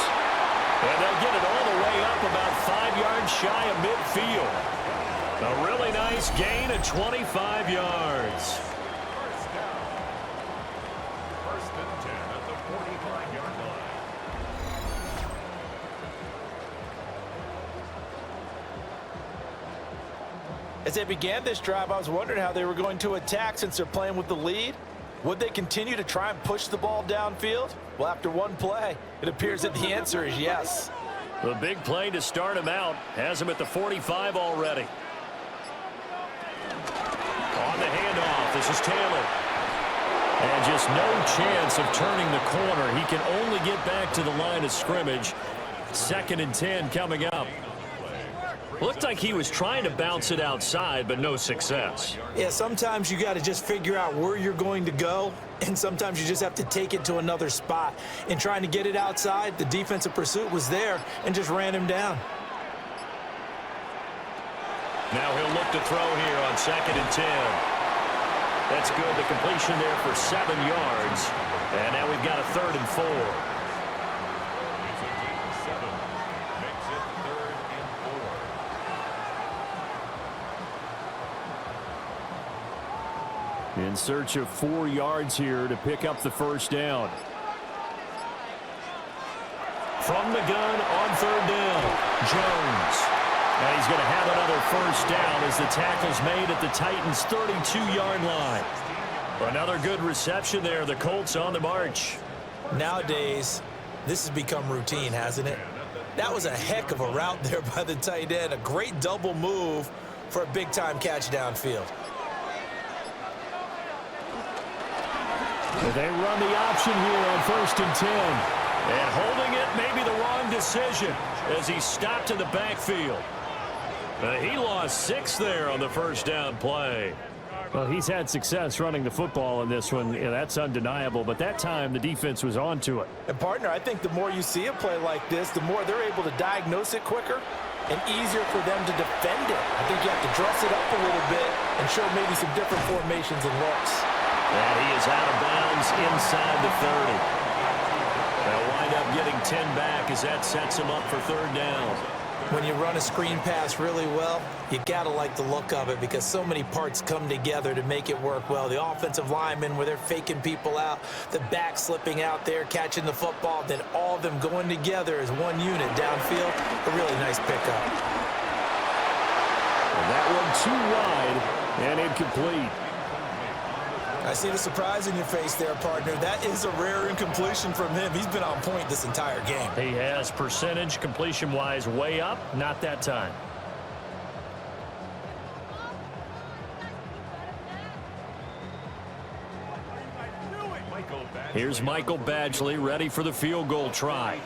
And they'll get it all the way up about 5 yards shy of midfield. A really nice gain of 25 yards. First down. First and 10 at the 45-yard line. As they began this drive, I was wondering how they were going to attack since they're playing with the lead. Would they continue to try and push the ball downfield? Well, after one play, it appears that the answer is yes. The big play to start him out has him at the 45 already. On the handoff, this is Taylor. And just no chance of turning the corner. He can only get back to the line of scrimmage. 2nd and 10 coming up. Looked like he was trying to bounce it outside, but no success. Yeah, sometimes you got to just figure out where you're going to go, and sometimes you just have to take it to another spot. In trying to get it outside, the defensive pursuit was there and just ran him down. Now he'll look to throw here on 2nd and 10. That's good. The completion there for 7 yards. And now we've got a 3rd and 4. It's a gain of 7. Makes it 3rd and 4. In search of 4 yards here to pick up the first down. From the gun on 3rd down, Jones. And he's going to have another first down as the tackle's made at the Titans' 32-yard line. Another good reception there. The Colts on the march. Nowadays, this has become routine, hasn't it? That was a heck of a route there by the tight end. A great double move for a big-time catch downfield. They run the option here on 1st and 10. And holding it may be the wrong decision as he stopped in the backfield. He lost 6 there on the first down play. Well, he's had success running the football in this one. Yeah, that's undeniable. But that time, the defense was on to it. And, partner, I think the more you see a play like this, the more they're able to diagnose it quicker and easier for them to defend it. I think you have to dress it up a little bit and show maybe some different formations and looks. And he is out of bounds inside the 30. They'll wind up getting 10 back as that sets him up for 3rd down. When you run a screen pass really well, you got to like the look of it because so many parts come together to make it work well. The offensive linemen where they're faking people out, the back slipping out there, catching the football, then all of them going together as one unit downfield. A really nice pickup. And that one too wide and incomplete. I see the surprise in your face there, partner. That is a rare incompletion from him. He's been on point this entire game. He has percentage completion-wise way up, not that time. Here's Michael Badgley ready for the field goal try.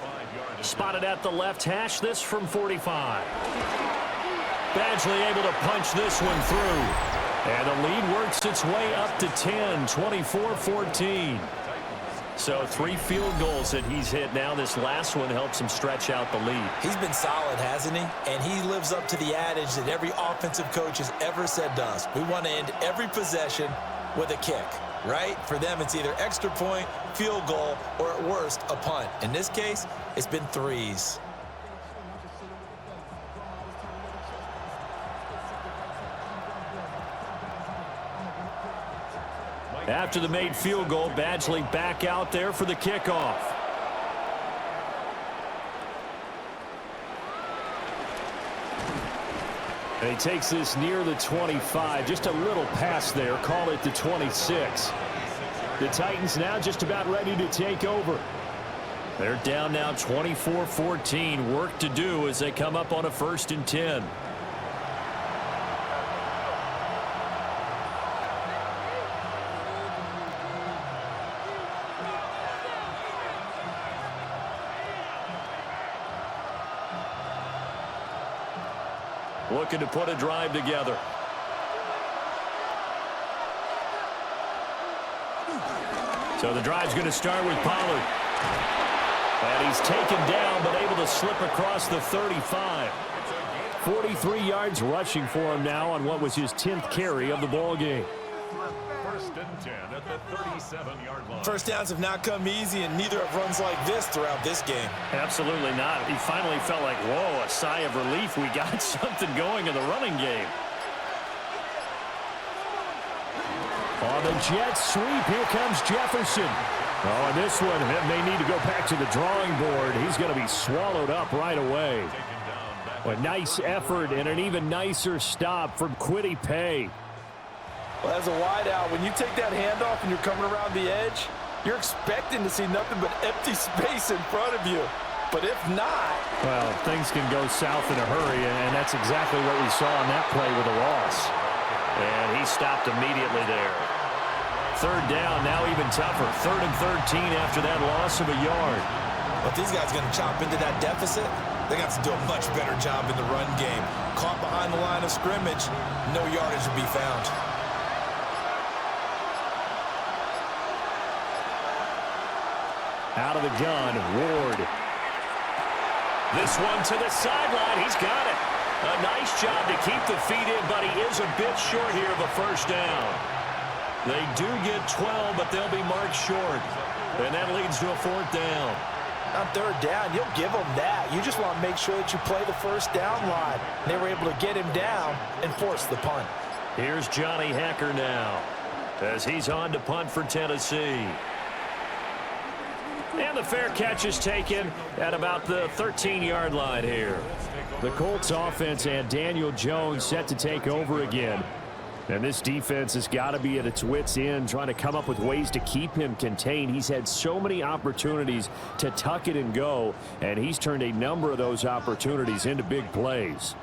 Spotted at the left hash, this from 45. Badgley able to punch this one through. And the lead works its way up to 10, 24-14. So 3 field goals that he's hit now. This last one helps him stretch out the lead. He's been solid, hasn't he? And he lives up to the adage that every offensive coach has ever said to us. We want to end every possession with a kick, right? For them, it's either extra point, field goal, or at worst, a punt. In this case, it's been 3s. After the made field goal, Badgley back out there for the kickoff. And he takes this near the 25. Just a little pass there. Call it the 26. The Titans now just about ready to take over. They're down now 24-14. Work to do as they come up on a 1st and 10. Looking to put a drive together. So the drive's going to start with Pollard. And he's taken down, but able to slip across the 35. 43 yards rushing for him now on what was his 10th carry of the ball game. First and 10 at the 37-yard line. First downs have not come easy, and neither have runs like this throughout this game. Absolutely not. He finally felt like, whoa, a sigh of relief. We got something going in the running game. On the jet sweep, here comes Jefferson. Oh, and this one may need to go back to the drawing board. He's going to be swallowed up right away. A nice effort and an even nicer stop from Kwity Paye. Well, as a wideout, when you take that handoff and you're coming around the edge, you're expecting to see nothing but empty space in front of you. But if not... Well, things can go south in a hurry, and that's exactly what we saw on that play with a loss. And he stopped immediately there. Third down, now even tougher. 3rd and 13 after that loss of a yard. But these guys going to chop into that deficit? They got to do a much better job in the run game. Caught behind the line of scrimmage, no yardage to be found. Out of the gun, Ward. This one to the sideline. He's got it. A nice job to keep the feet in, but he is a bit short here of a first down. They do get 12, but they'll be marked short. And that leads to a 4th down. On 3rd down, you'll give them that. You just want to make sure that you play the first down line. They were able to get him down and force the punt. Here's Johnny Hekker now as he's on to punt for Tennessee. And the fair catch is taken at about the 13-yard line here. The Colts offense and Daniel Jones set to take over again. And this defense has got to be at its wits' end, trying to come up with ways to keep him contained. He's had so many opportunities to tuck it and go, and he's turned a number of those opportunities into big plays.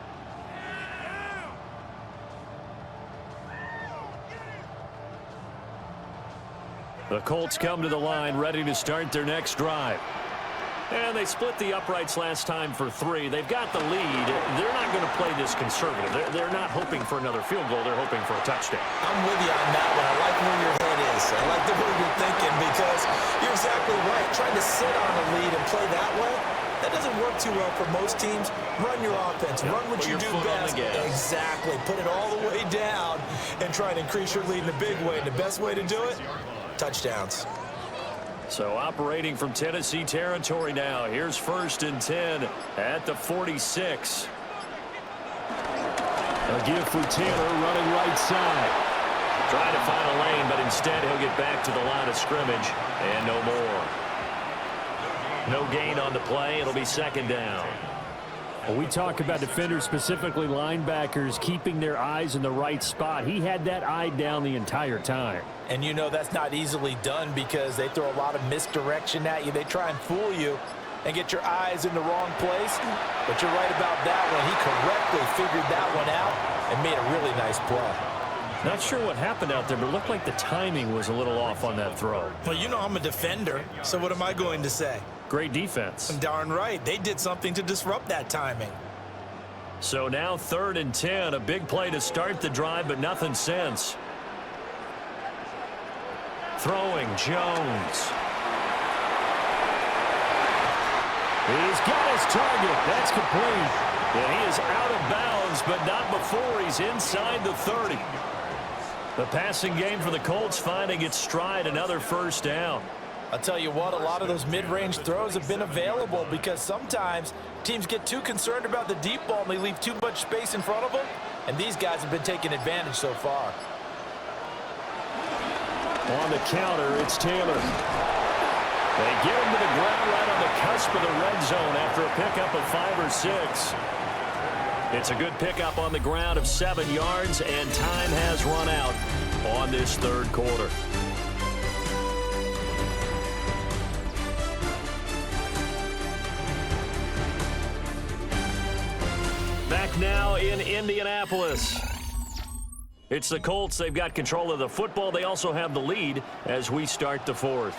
The Colts come to the line, ready to start their next drive. And they split the uprights last time for 3. They've got the lead. They're not going to play this conservative. They're not hoping for another field goal. They're hoping for a touchdown. I'm with you on that one. I like where your head is. I like the way you're thinking because you're exactly right. Trying to sit on a lead and play that way, that doesn't work too well for most teams. Run your offense. Run what you do best. Exactly. Put it all the way down and try and increase your lead in a big way. And the best way to do it, touchdowns. So operating from Tennessee territory now. Here's 1st and 10 at the 46. A give for Taylor running right side. Trying to find a lane, but instead he'll get back to the line of scrimmage and no more. No gain on the play. It'll be 2nd down. Well, we talk about defenders, specifically linebackers, keeping their eyes in the right spot. He had that eye down the entire time. And you know that's not easily done because they throw a lot of misdirection at you. They try and fool you and get your eyes in the wrong place. But you're right about that one. He correctly figured that one out and made a really nice play. Not sure what happened out there, but it looked like the timing was a little off on that throw. Well, you know I'm a defender, so what am I going to say? Great defense. Darn right. They did something to disrupt that timing. So now 3rd and 10, a big play to start the drive, but nothing since. Throwing, Jones. He's got his target. That's complete. And he is out of bounds, but not before he's inside the 30. The passing game for the Colts finding its stride, another 1st down. I'll tell you what, a lot of those mid-range throws have been available because sometimes teams get too concerned about the deep ball and they leave too much space in front of them, and these guys have been taking advantage so far. On the counter, it's Taylor. They get him to the ground right on the cusp of the red zone after a pickup of 5 or 6. It's a good pickup on the ground of 7 yards, and time has run out on this 3rd quarter. Back now in Indianapolis. It's the Colts. They've got control of the football. They also have the lead as we start the 4th.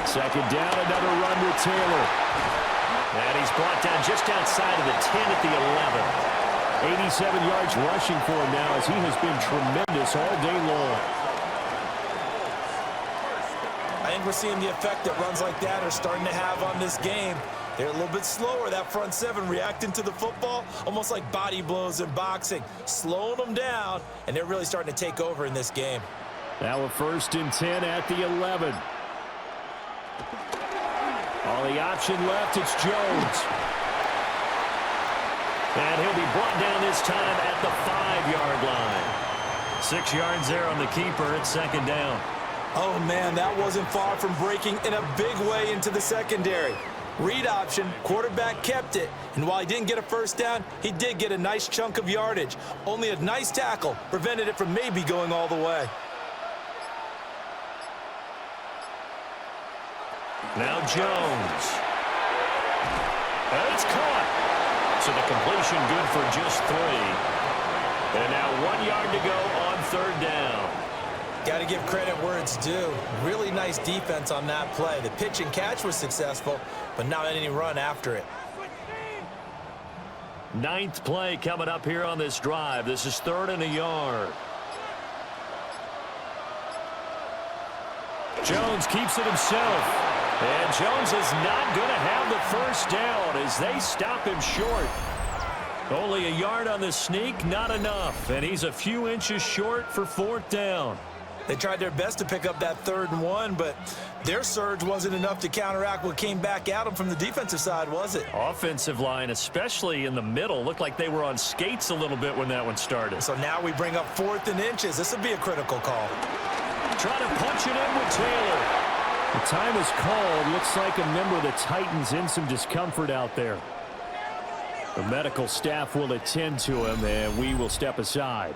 2nd down, another run with Taylor. And he's brought down just outside of the 10 at the 11. 87 yards rushing for him now as he has been tremendous all day long. I think we're seeing the effect that runs like that are starting to have on this game. They're a little bit slower, that front seven, reacting to the football, almost like body blows in boxing, slowing them down, and they're really starting to take over in this game. Now a 1st and 10 at the 11. All the option left, it's Jones. And he'll be brought down this time at the 5-yard line. 6 yards there on the keeper. It's 2nd down. Oh, man, that wasn't far from breaking in a big way into the secondary. Read option, quarterback kept it, and while he didn't get a 1st down, he did get a nice chunk of yardage. Only a nice tackle prevented it from maybe going all the way. Now Jones. And it's caught. So the completion good for just 3. And now 1 yard to go on 3rd down. Got to give credit where it's due. Really nice defense on that play. The pitch and catch was successful, but not any run after it. 9th play coming up here on this drive. This is 3rd and a yard. Jones keeps it himself. And Jones is not going to have the 1st down as they stop him short. Only a yard on the sneak, not enough. And he's a few inches short for 4th down. They tried their best to pick up that 3rd and 1, but their surge wasn't enough to counteract what came back at them from the defensive side, was it? Offensive line, especially in the middle, looked like they were on skates a little bit when that one started. So now we bring up 4th and inches. This would be a critical call. Trying to punch it in with Taylor. The time is called. Looks like a member of the Titans in some discomfort out there. The medical staff will attend to him, and we will step aside.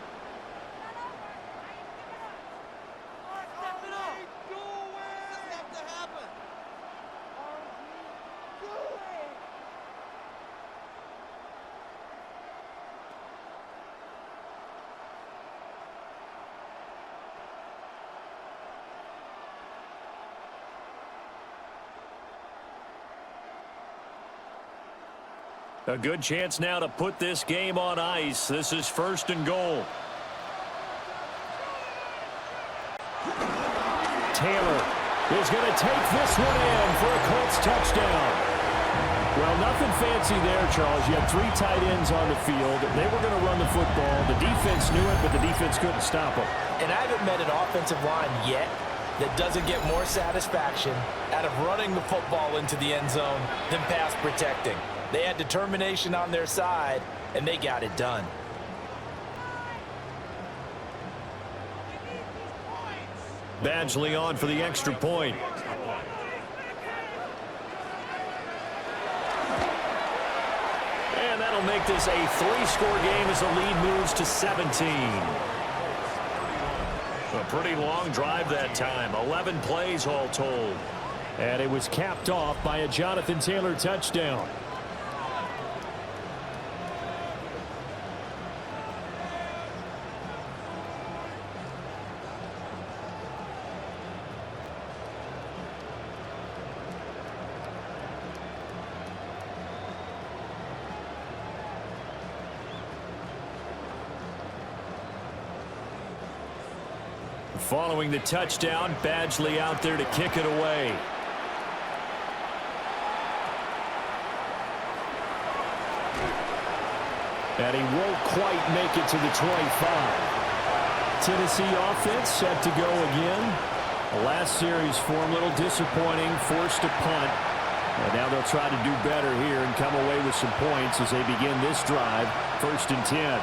A good chance now to put this game on ice. This is 1st and goal. Taylor is going to take this one in for a Colts touchdown. Well, nothing fancy there, Charles. You had 3 tight ends on the field. They were going to run the football. The defense knew it, but the defense couldn't stop them. And I haven't met an offensive line yet that doesn't get more satisfaction out of running the football into the end zone than pass protecting. They had determination on their side, and they got it done. Badgley on for the extra point. And that'll make this a 3-score game as the lead moves to 17. A pretty long drive that time. 11 plays all told. And it was capped off by a Jonathan Taylor touchdown. Following the touchdown, Badgley out there to kick it away. And he won't quite make it to the 25. Tennessee offense set to go again. The last series for him, a little disappointing, forced a punt. And now they'll try to do better here and come away with some points as they begin this drive, 1st and 10.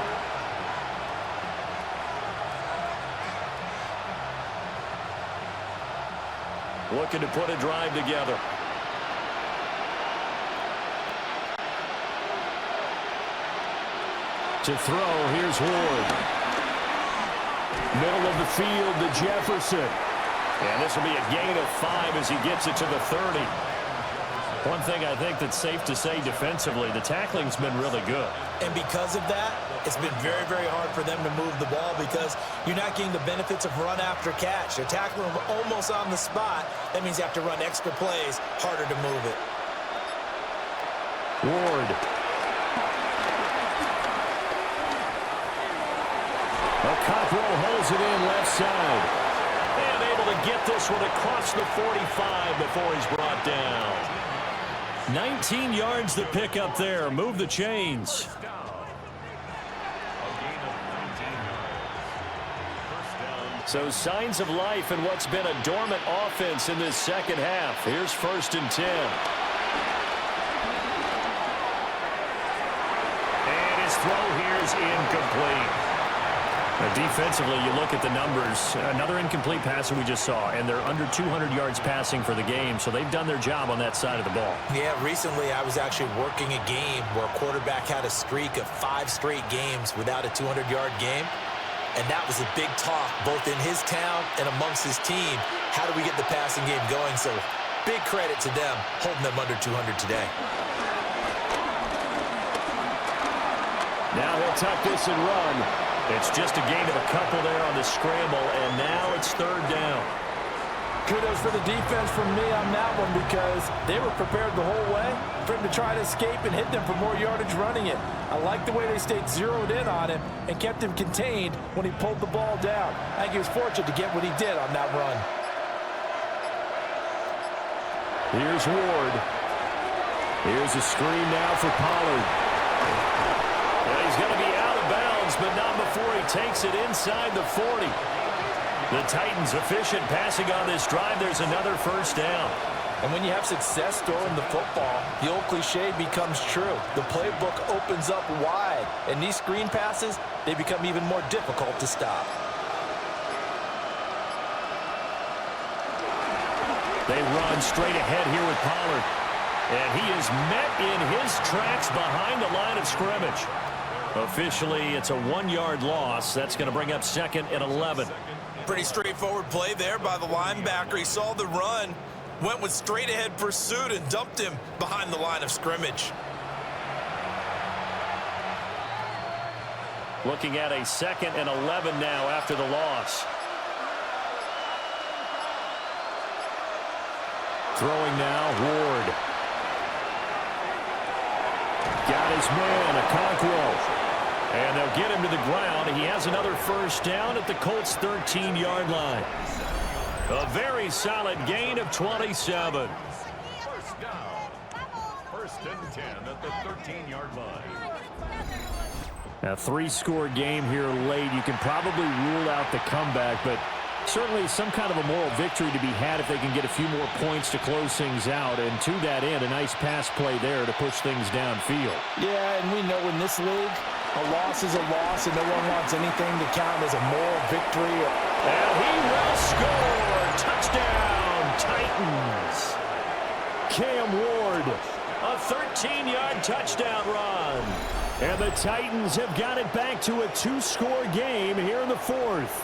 Looking to put a drive together. To throw, here's Ward. Middle of the field to Jefferson. And this will be a gain of 5 as he gets it to the 30. One thing I think that's safe to say defensively, the tackling's been really good. And because of that, it's been very, very hard for them to move the ball because you're not getting the benefits of run after catch. They're tackling them almost on the spot. That means you have to run extra plays, harder to move it. Ward. Cockrell holds it in left side. And able to get this one across the 45 before he's brought down. 19 yards to pick up there. Move the chains. First down. A gain of 19 yards. First down. So signs of life in what's been a dormant offense in this second half. Here's 1st and 10. And his throw here is incomplete. Defensively, you look at the numbers. Another incomplete passer we just saw, and they're under 200 yards passing for the game, so they've done their job on that side of the ball. Yeah, recently I was actually working a game where a quarterback had a streak of 5 straight games without a 200-yard game, and that was a big talk both in his town and amongst his team. How do we get the passing game going? So big credit to them holding them under 200 today. Now he'll tuck this and run. It's just a gain of a couple there on the scramble, and now it's 3rd down. Kudos for the defense from me on that one because they were prepared the whole way for him to try to escape and hit them for more yardage running it. I like the way they stayed zeroed in on him and kept him contained when he pulled the ball down. I think he was fortunate to get what he did on that run. Here's Ward. Here's a screen now for Pollard. Well, he's going to be out of bounds, but not before he takes it inside the 40. The Titans efficient passing on this drive. There's another 1st down. And when you have success throwing the football, the old cliche becomes true. The playbook opens up wide, and these screen passes, they become even more difficult to stop. They run straight ahead here with Pollard. And he is met in his tracks behind the line of scrimmage. Officially, it's a 1-yard loss. That's going to bring up 2nd and 11. Pretty straightforward play there by the linebacker. He saw the run, went with straight-ahead pursuit, and dumped him behind the line of scrimmage. Looking at a 2nd and 11 now after the loss. Throwing now, Ward. Got his man, Okonkwo. And they'll get him to the ground. He has another 1st down at the Colts' 13-yard line. A very solid gain of 27. First down. 1st and 10 at the 13-yard line. A 3-score game here late. You can probably rule out the comeback, but certainly some kind of a moral victory to be had if they can get a few more points to close things out. And to that end, a nice pass play there to push things downfield. Yeah, and we know in this league, a loss is a loss, and no one wants anything to count as a moral victory. And he will score. Touchdown, Titans. Cam Ward, a 13-yard touchdown run. And the Titans have got it back to a 2-score game here in the 4th.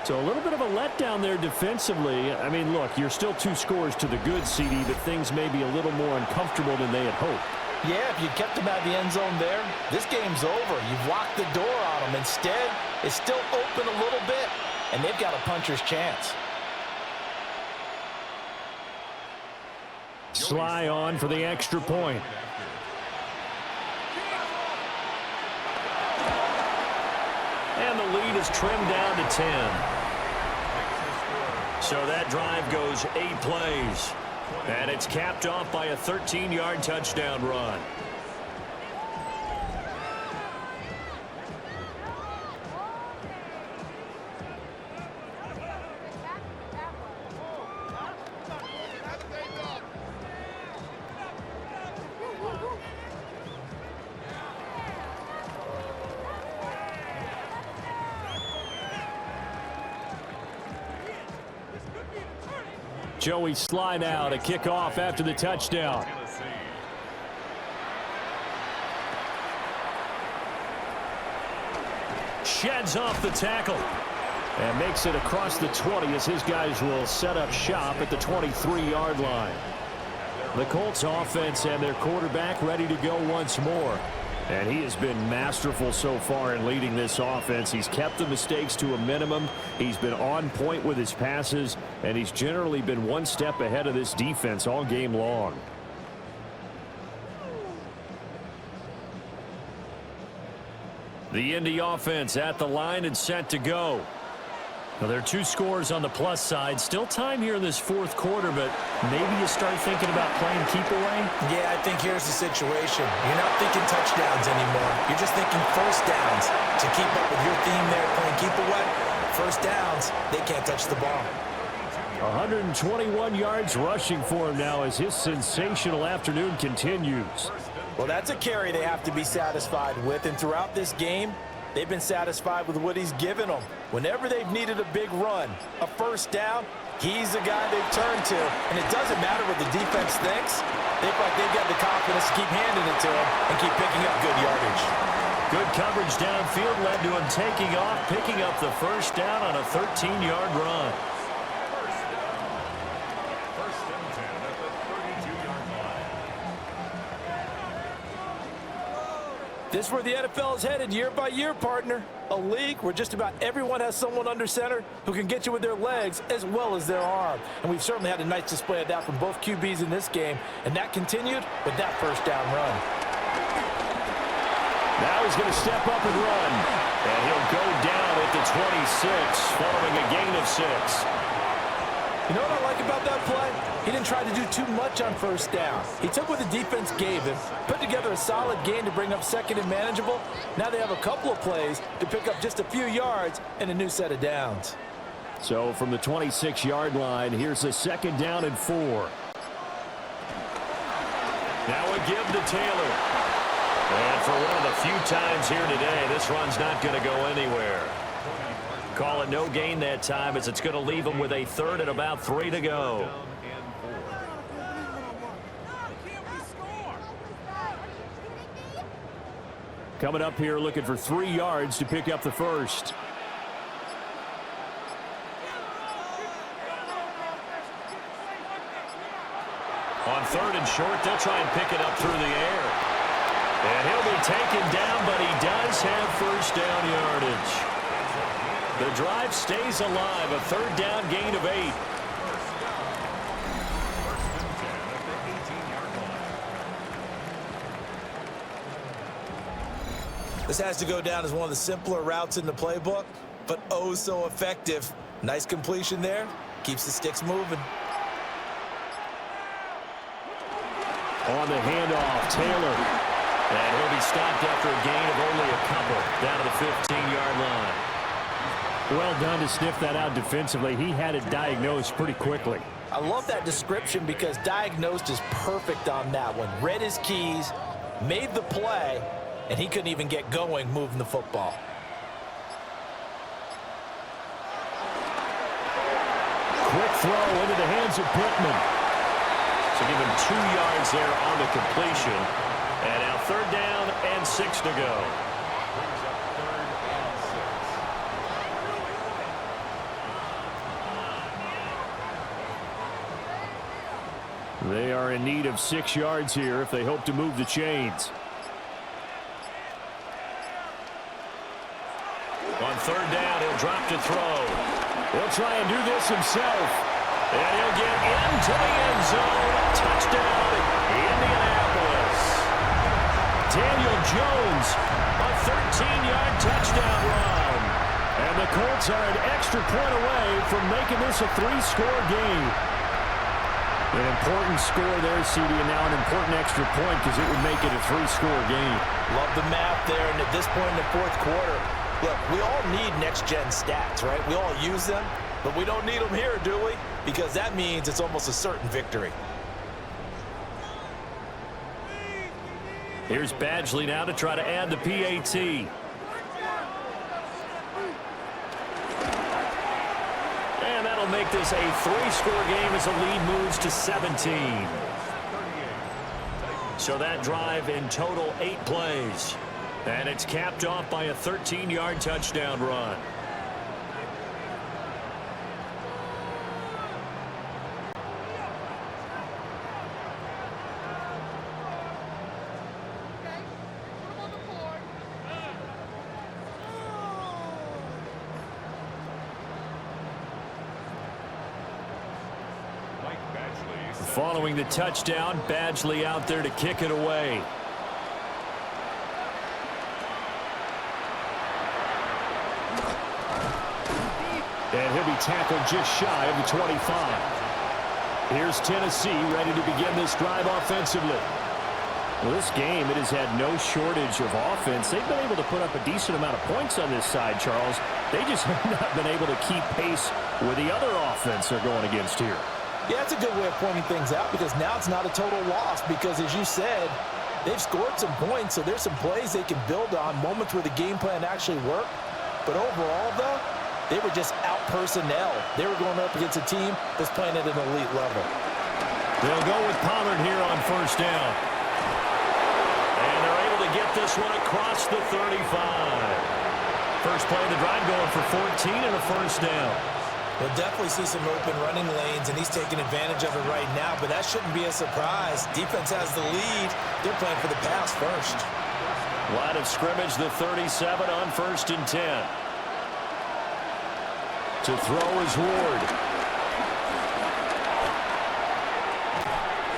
So a little bit of a letdown there defensively. I mean, look, you're still 2 scores to the good, CD, but things may be a little more uncomfortable than they had hoped. Yeah, if you kept them out of the end zone there, this game's over. You've locked the door on them. Instead, it's still open a little bit, and they've got a puncher's chance. Sly on for the extra point. And the lead is trimmed down to 10. So that drive goes 8 plays. And it's capped off by a 13-yard touchdown run. Joey Sly now to kick off after the touchdown. Sheds off the tackle and makes it across the 20 as his guys will set up shop at the 23-yard line. The Colts offense and their quarterback ready to go once more. And he has been masterful so far in leading this offense. He's kept the mistakes to a minimum. He's been on point with his passes, and he's generally been one step ahead of this defense all game long. The Indy offense at the line and set to go. Well, there are two scores on the plus side. Still time here in this fourth quarter, but maybe you start thinking about playing keep away? Yeah, I think here's the situation. You're not thinking touchdowns anymore. You're just thinking first downs. To keep up with your theme there, playing keep away, first downs, they can't touch the ball. 121 yards rushing for him now as his sensational afternoon continues. Well, that's a carry they have to be satisfied with, and throughout this game, they've been satisfied with what he's given them. Whenever they've needed a big run, a first down, he's the guy they've turned to. And it doesn't matter what the defense thinks. They feel like they've got the confidence to keep handing it to him and keep picking up good yardage. Good coverage downfield led to him taking off, picking up the first down on a 13-yard run. First and 10 at the 32-yard line. This is where the NFL is headed year by year, partner. A league where just about everyone has someone under center who can get you with their legs as well as their arm. And we've certainly had a nice display of that from both QBs in this game, and that continued with that first down run. Now he's going to step up and run. And he'll go down at the 26 following a gain of 6. You know what I like about that play? He didn't try to do too much on first down. He took what the defense gave him, put together a solid gain to bring up second and manageable. Now they have a couple of plays to pick up just a few yards and a new set of downs. So from the 26-yard line, here's a second down and 4. Now a give to Taylor. And for one of the few times here today, this run's not going to go anywhere. Call it no gain that time as it's going to leave him with a third and about 3 to go. Coming up here looking for 3 yards to pick up the first. On third and short, they'll try and pick it up through the air. And he'll be taken down, but he does have first down yardage. The drive stays alive, a third down gain of 8. This has to go down as one of the simpler routes in the playbook, but oh so effective. Nice completion there. Keeps the sticks moving. On the handoff, Taylor. And he'll be stopped after a gain of only a couple down to the 15-yard line. Well done to sniff that out defensively. He had it diagnosed pretty quickly. I love that description because diagnosed is perfect on that one. Read his keys, made the play, and he couldn't even get going moving the football. Quick throw into the hands of Pittman. So give him 2 yards there on the completion. And now third down and 6 to go. They are in need of 6 yards here if they hope to move the chains. On third down, he'll drop to throw. He'll try and do this himself. And he'll get into the end zone. Touchdown, Indianapolis. Daniel Jones, a 13-yard touchdown run. And the Colts are an extra point away from making this a 3-score game. An important score there, CD, and now an important extra point because it would make it a 3-score game. Love the math there, and at this point in the fourth quarter, look, we all need next-gen stats, right? We all use them, but we don't need them here, do we? Because that means it's almost a certain victory. Here's Badgley now to try to add the PAT. And that'll make this a 3-score game as the lead moves to 17. So that drive in total 8 plays. And it's capped off by a 13-yard touchdown run. Following the touchdown, Badgley out there to kick it away. And be tackled just shy of the 25. Here's Tennessee ready to begin this drive offensively. Well, this game, it has had no shortage of offense. They've been able to put up a decent amount of points on this side, Charles. They just have not been able to keep pace with the other offense they're going against here. Yeah, that's a good way of pointing things out because now it's not a total loss because, as you said, they've scored some points, so there's some plays they can build on, moments where the game plan actually worked. But overall, though, they were just out personnel. They were going up against a team that's playing at an elite level. They'll go with Pollard here on first down. And they're able to get this one across the 35. First play of the drive going for 14 and a first down. We'll definitely see some open running lanes, and he's taking advantage of it right now, but that shouldn't be a surprise. Defense has the lead. They're playing for the pass first. Line of scrimmage, the 37 on first and 10. To throw is Ward.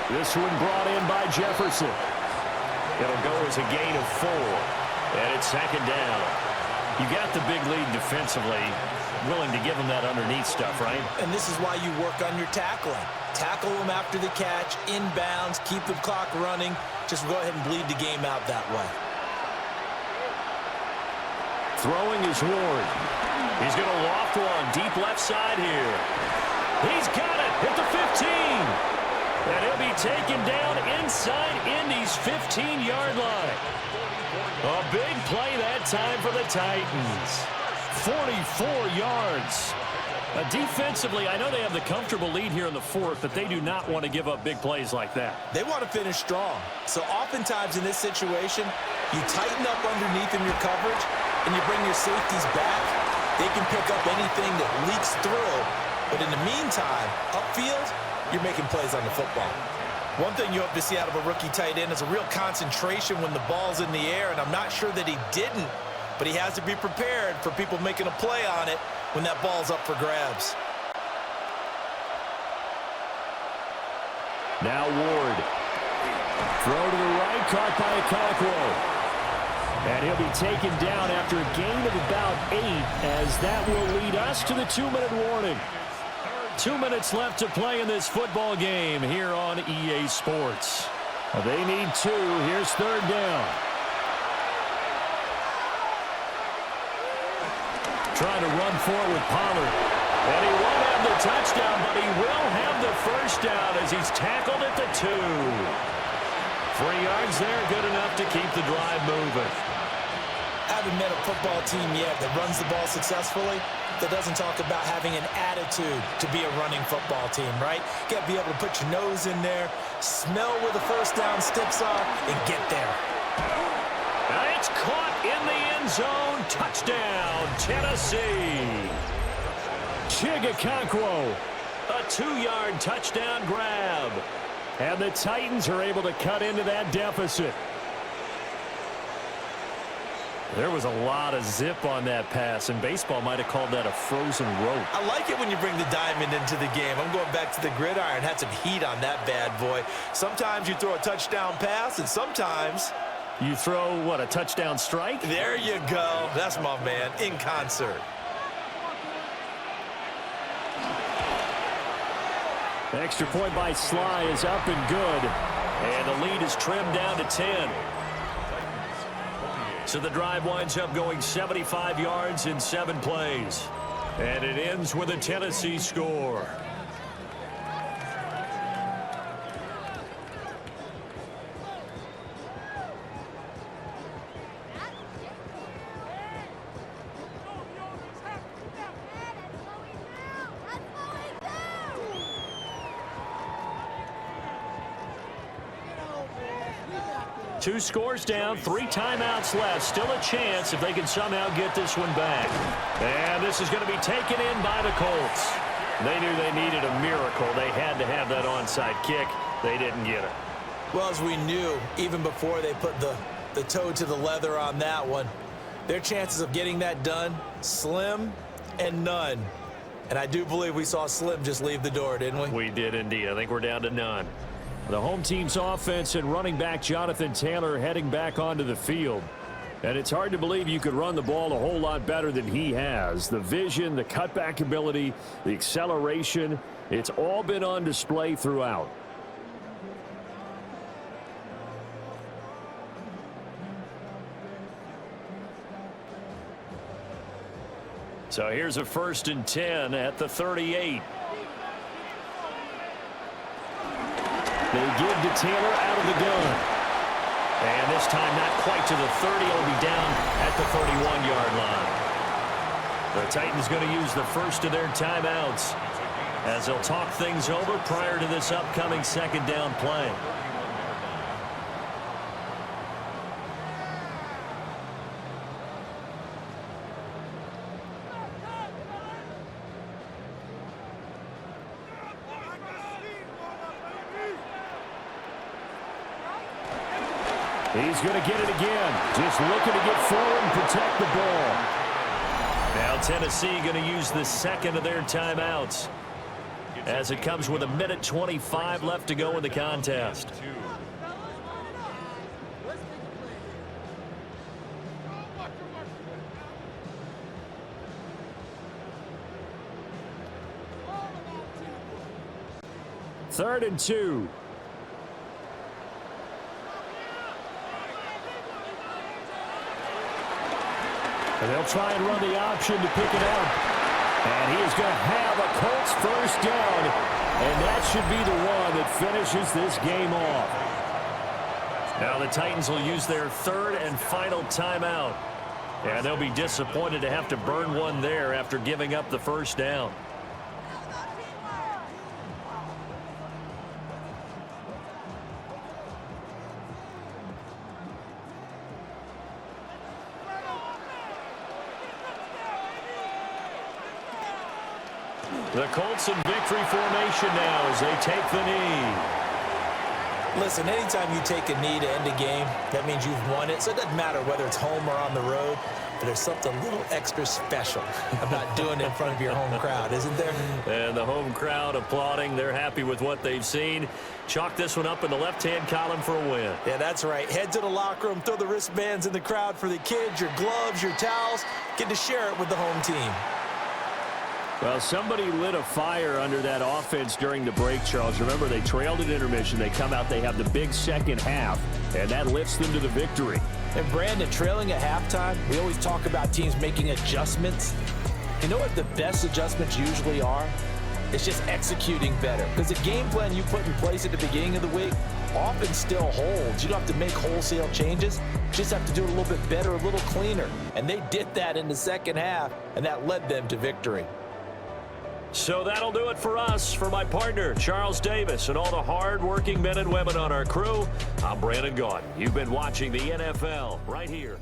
This one brought in by Jefferson. It'll go as a gain of 4, and it's second down. You got the big lead defensively. Willing to give them that underneath stuff, right? And this is why you work on your tackling. Tackle them after the catch, inbounds, keep the clock running. Just go ahead and bleed the game out that way. Throwing is Ward. He's going to loft one deep left side here. He's got it at the 15. And he'll be taken down inside Indy's 15-yard line. A big play that time for the Titans. 44 yards. Defensively, I know they have the comfortable lead here in the fourth, but they do not want to give up big plays like that. They want to finish strong. So oftentimes in this situation, you tighten up underneath in your coverage, and you bring your safeties back. They can pick up anything that leaks through. But in the meantime, upfield, you're making plays on the football. One thing you hope to see out of a rookie tight end is a real concentration when the ball's in the air, and I'm not sure that he didn't. But he has to be prepared for people making a play on it when that ball's up for grabs. Now Ward. Throw to the right, caught by Okonkwo. And he'll be taken down after a gain of about 8, as that will lead us to the 2-minute warning. 2 minutes left to play in this football game here on EA Sports. They need 2. Here's third down. Trying to run for it with Pollard. And he won't have the touchdown, but he will have the first down as he's tackled at the 2. 3 yards there, good enough to keep the drive moving. I haven't met a football team yet that runs the ball successfully that doesn't talk about having an attitude to be a running football team, right? You got to be able to put your nose in there, smell where the first down sticks are, and get there. And it's caught in the end zone. Touchdown, Tennessee. Okonkwo, a 2-yard touchdown grab. And the Titans are able to cut into that deficit. There was a lot of zip on that pass, and baseball might have called that a frozen rope. I like it when you bring the diamond into the game. I'm going back to the gridiron. Had some heat on that bad boy. Sometimes you throw a touchdown pass, and sometimes you throw, what, a touchdown strike? There you go. That's my man, in concert. The extra point by Sly is up and good. And the lead is trimmed down to 10. So the drive winds up going 75 yards in 7 plays. And it ends with a Tennessee score. Two scores down, 3 timeouts left. Still a chance if they can somehow get this one back. And this is going to be taken in by the Colts. They knew they needed a miracle. They had to have that onside kick. They didn't get it. Well, as we knew, even before they put the toe to the leather on that one, their chances of getting that done, slim and none. And I do believe we saw Slim just leave the door, didn't we? We did indeed. I think we're down to none. The home team's offense and running back Jonathan Taylor heading back onto the field. And it's hard to believe you could run the ball a whole lot better than he has. The vision, the cutback ability, the acceleration, it's all been on display throughout. So here's a 1st and 10 at the 38. They give to Taylor out of the gun. And this time not quite to the 30. It'll be down at the 31-yard line. The Titans going to use the first of their timeouts as they'll talk things over prior to this upcoming 2nd down play. He's going to get it again. Just looking to get forward and protect the ball. Now Tennessee going to use the 2nd of their timeouts as it comes with 1:25 left to go in the contest. Third and 2. And they'll try and run the option to pick it up. And he is going to have a Colts 1st down. And that should be the one that finishes this game off. Now the Titans will use their 3rd and final timeout. And they'll be disappointed to have to burn one there after giving up the 1st down. The Colts in victory formation now as they take the knee. Listen, anytime you take a knee to end a game, that means you've won it. So it doesn't matter whether it's home or on the road, but there's something a little extra special about doing it in front of your home crowd, isn't there? And the home crowd applauding. They're happy with what they've seen. Chalk this one up in the left-hand column for a win. Yeah, that's right. Head to the locker room, throw the wristbands in the crowd for the kids, your gloves, your towels. Get to share it with the home team. Well, somebody lit a fire under that offense during the break, Charles. Remember, they trailed at intermission. They come out, they have the big 2nd half, and that lifts them to the victory. And Brandon, trailing at halftime, we always talk about teams making adjustments. You know what the best adjustments usually are? It's just executing better. Because the game plan you put in place at the beginning of the week often still holds. You don't have to make wholesale changes. You just have to do it a little bit better, a little cleaner. And they did that in the 2nd half, and that led them to victory. So that'll do it for us. For my partner, Charles Davis, and all the hard-working men and women on our crew, I'm Brandon Gaudin. You've been watching the NFL right here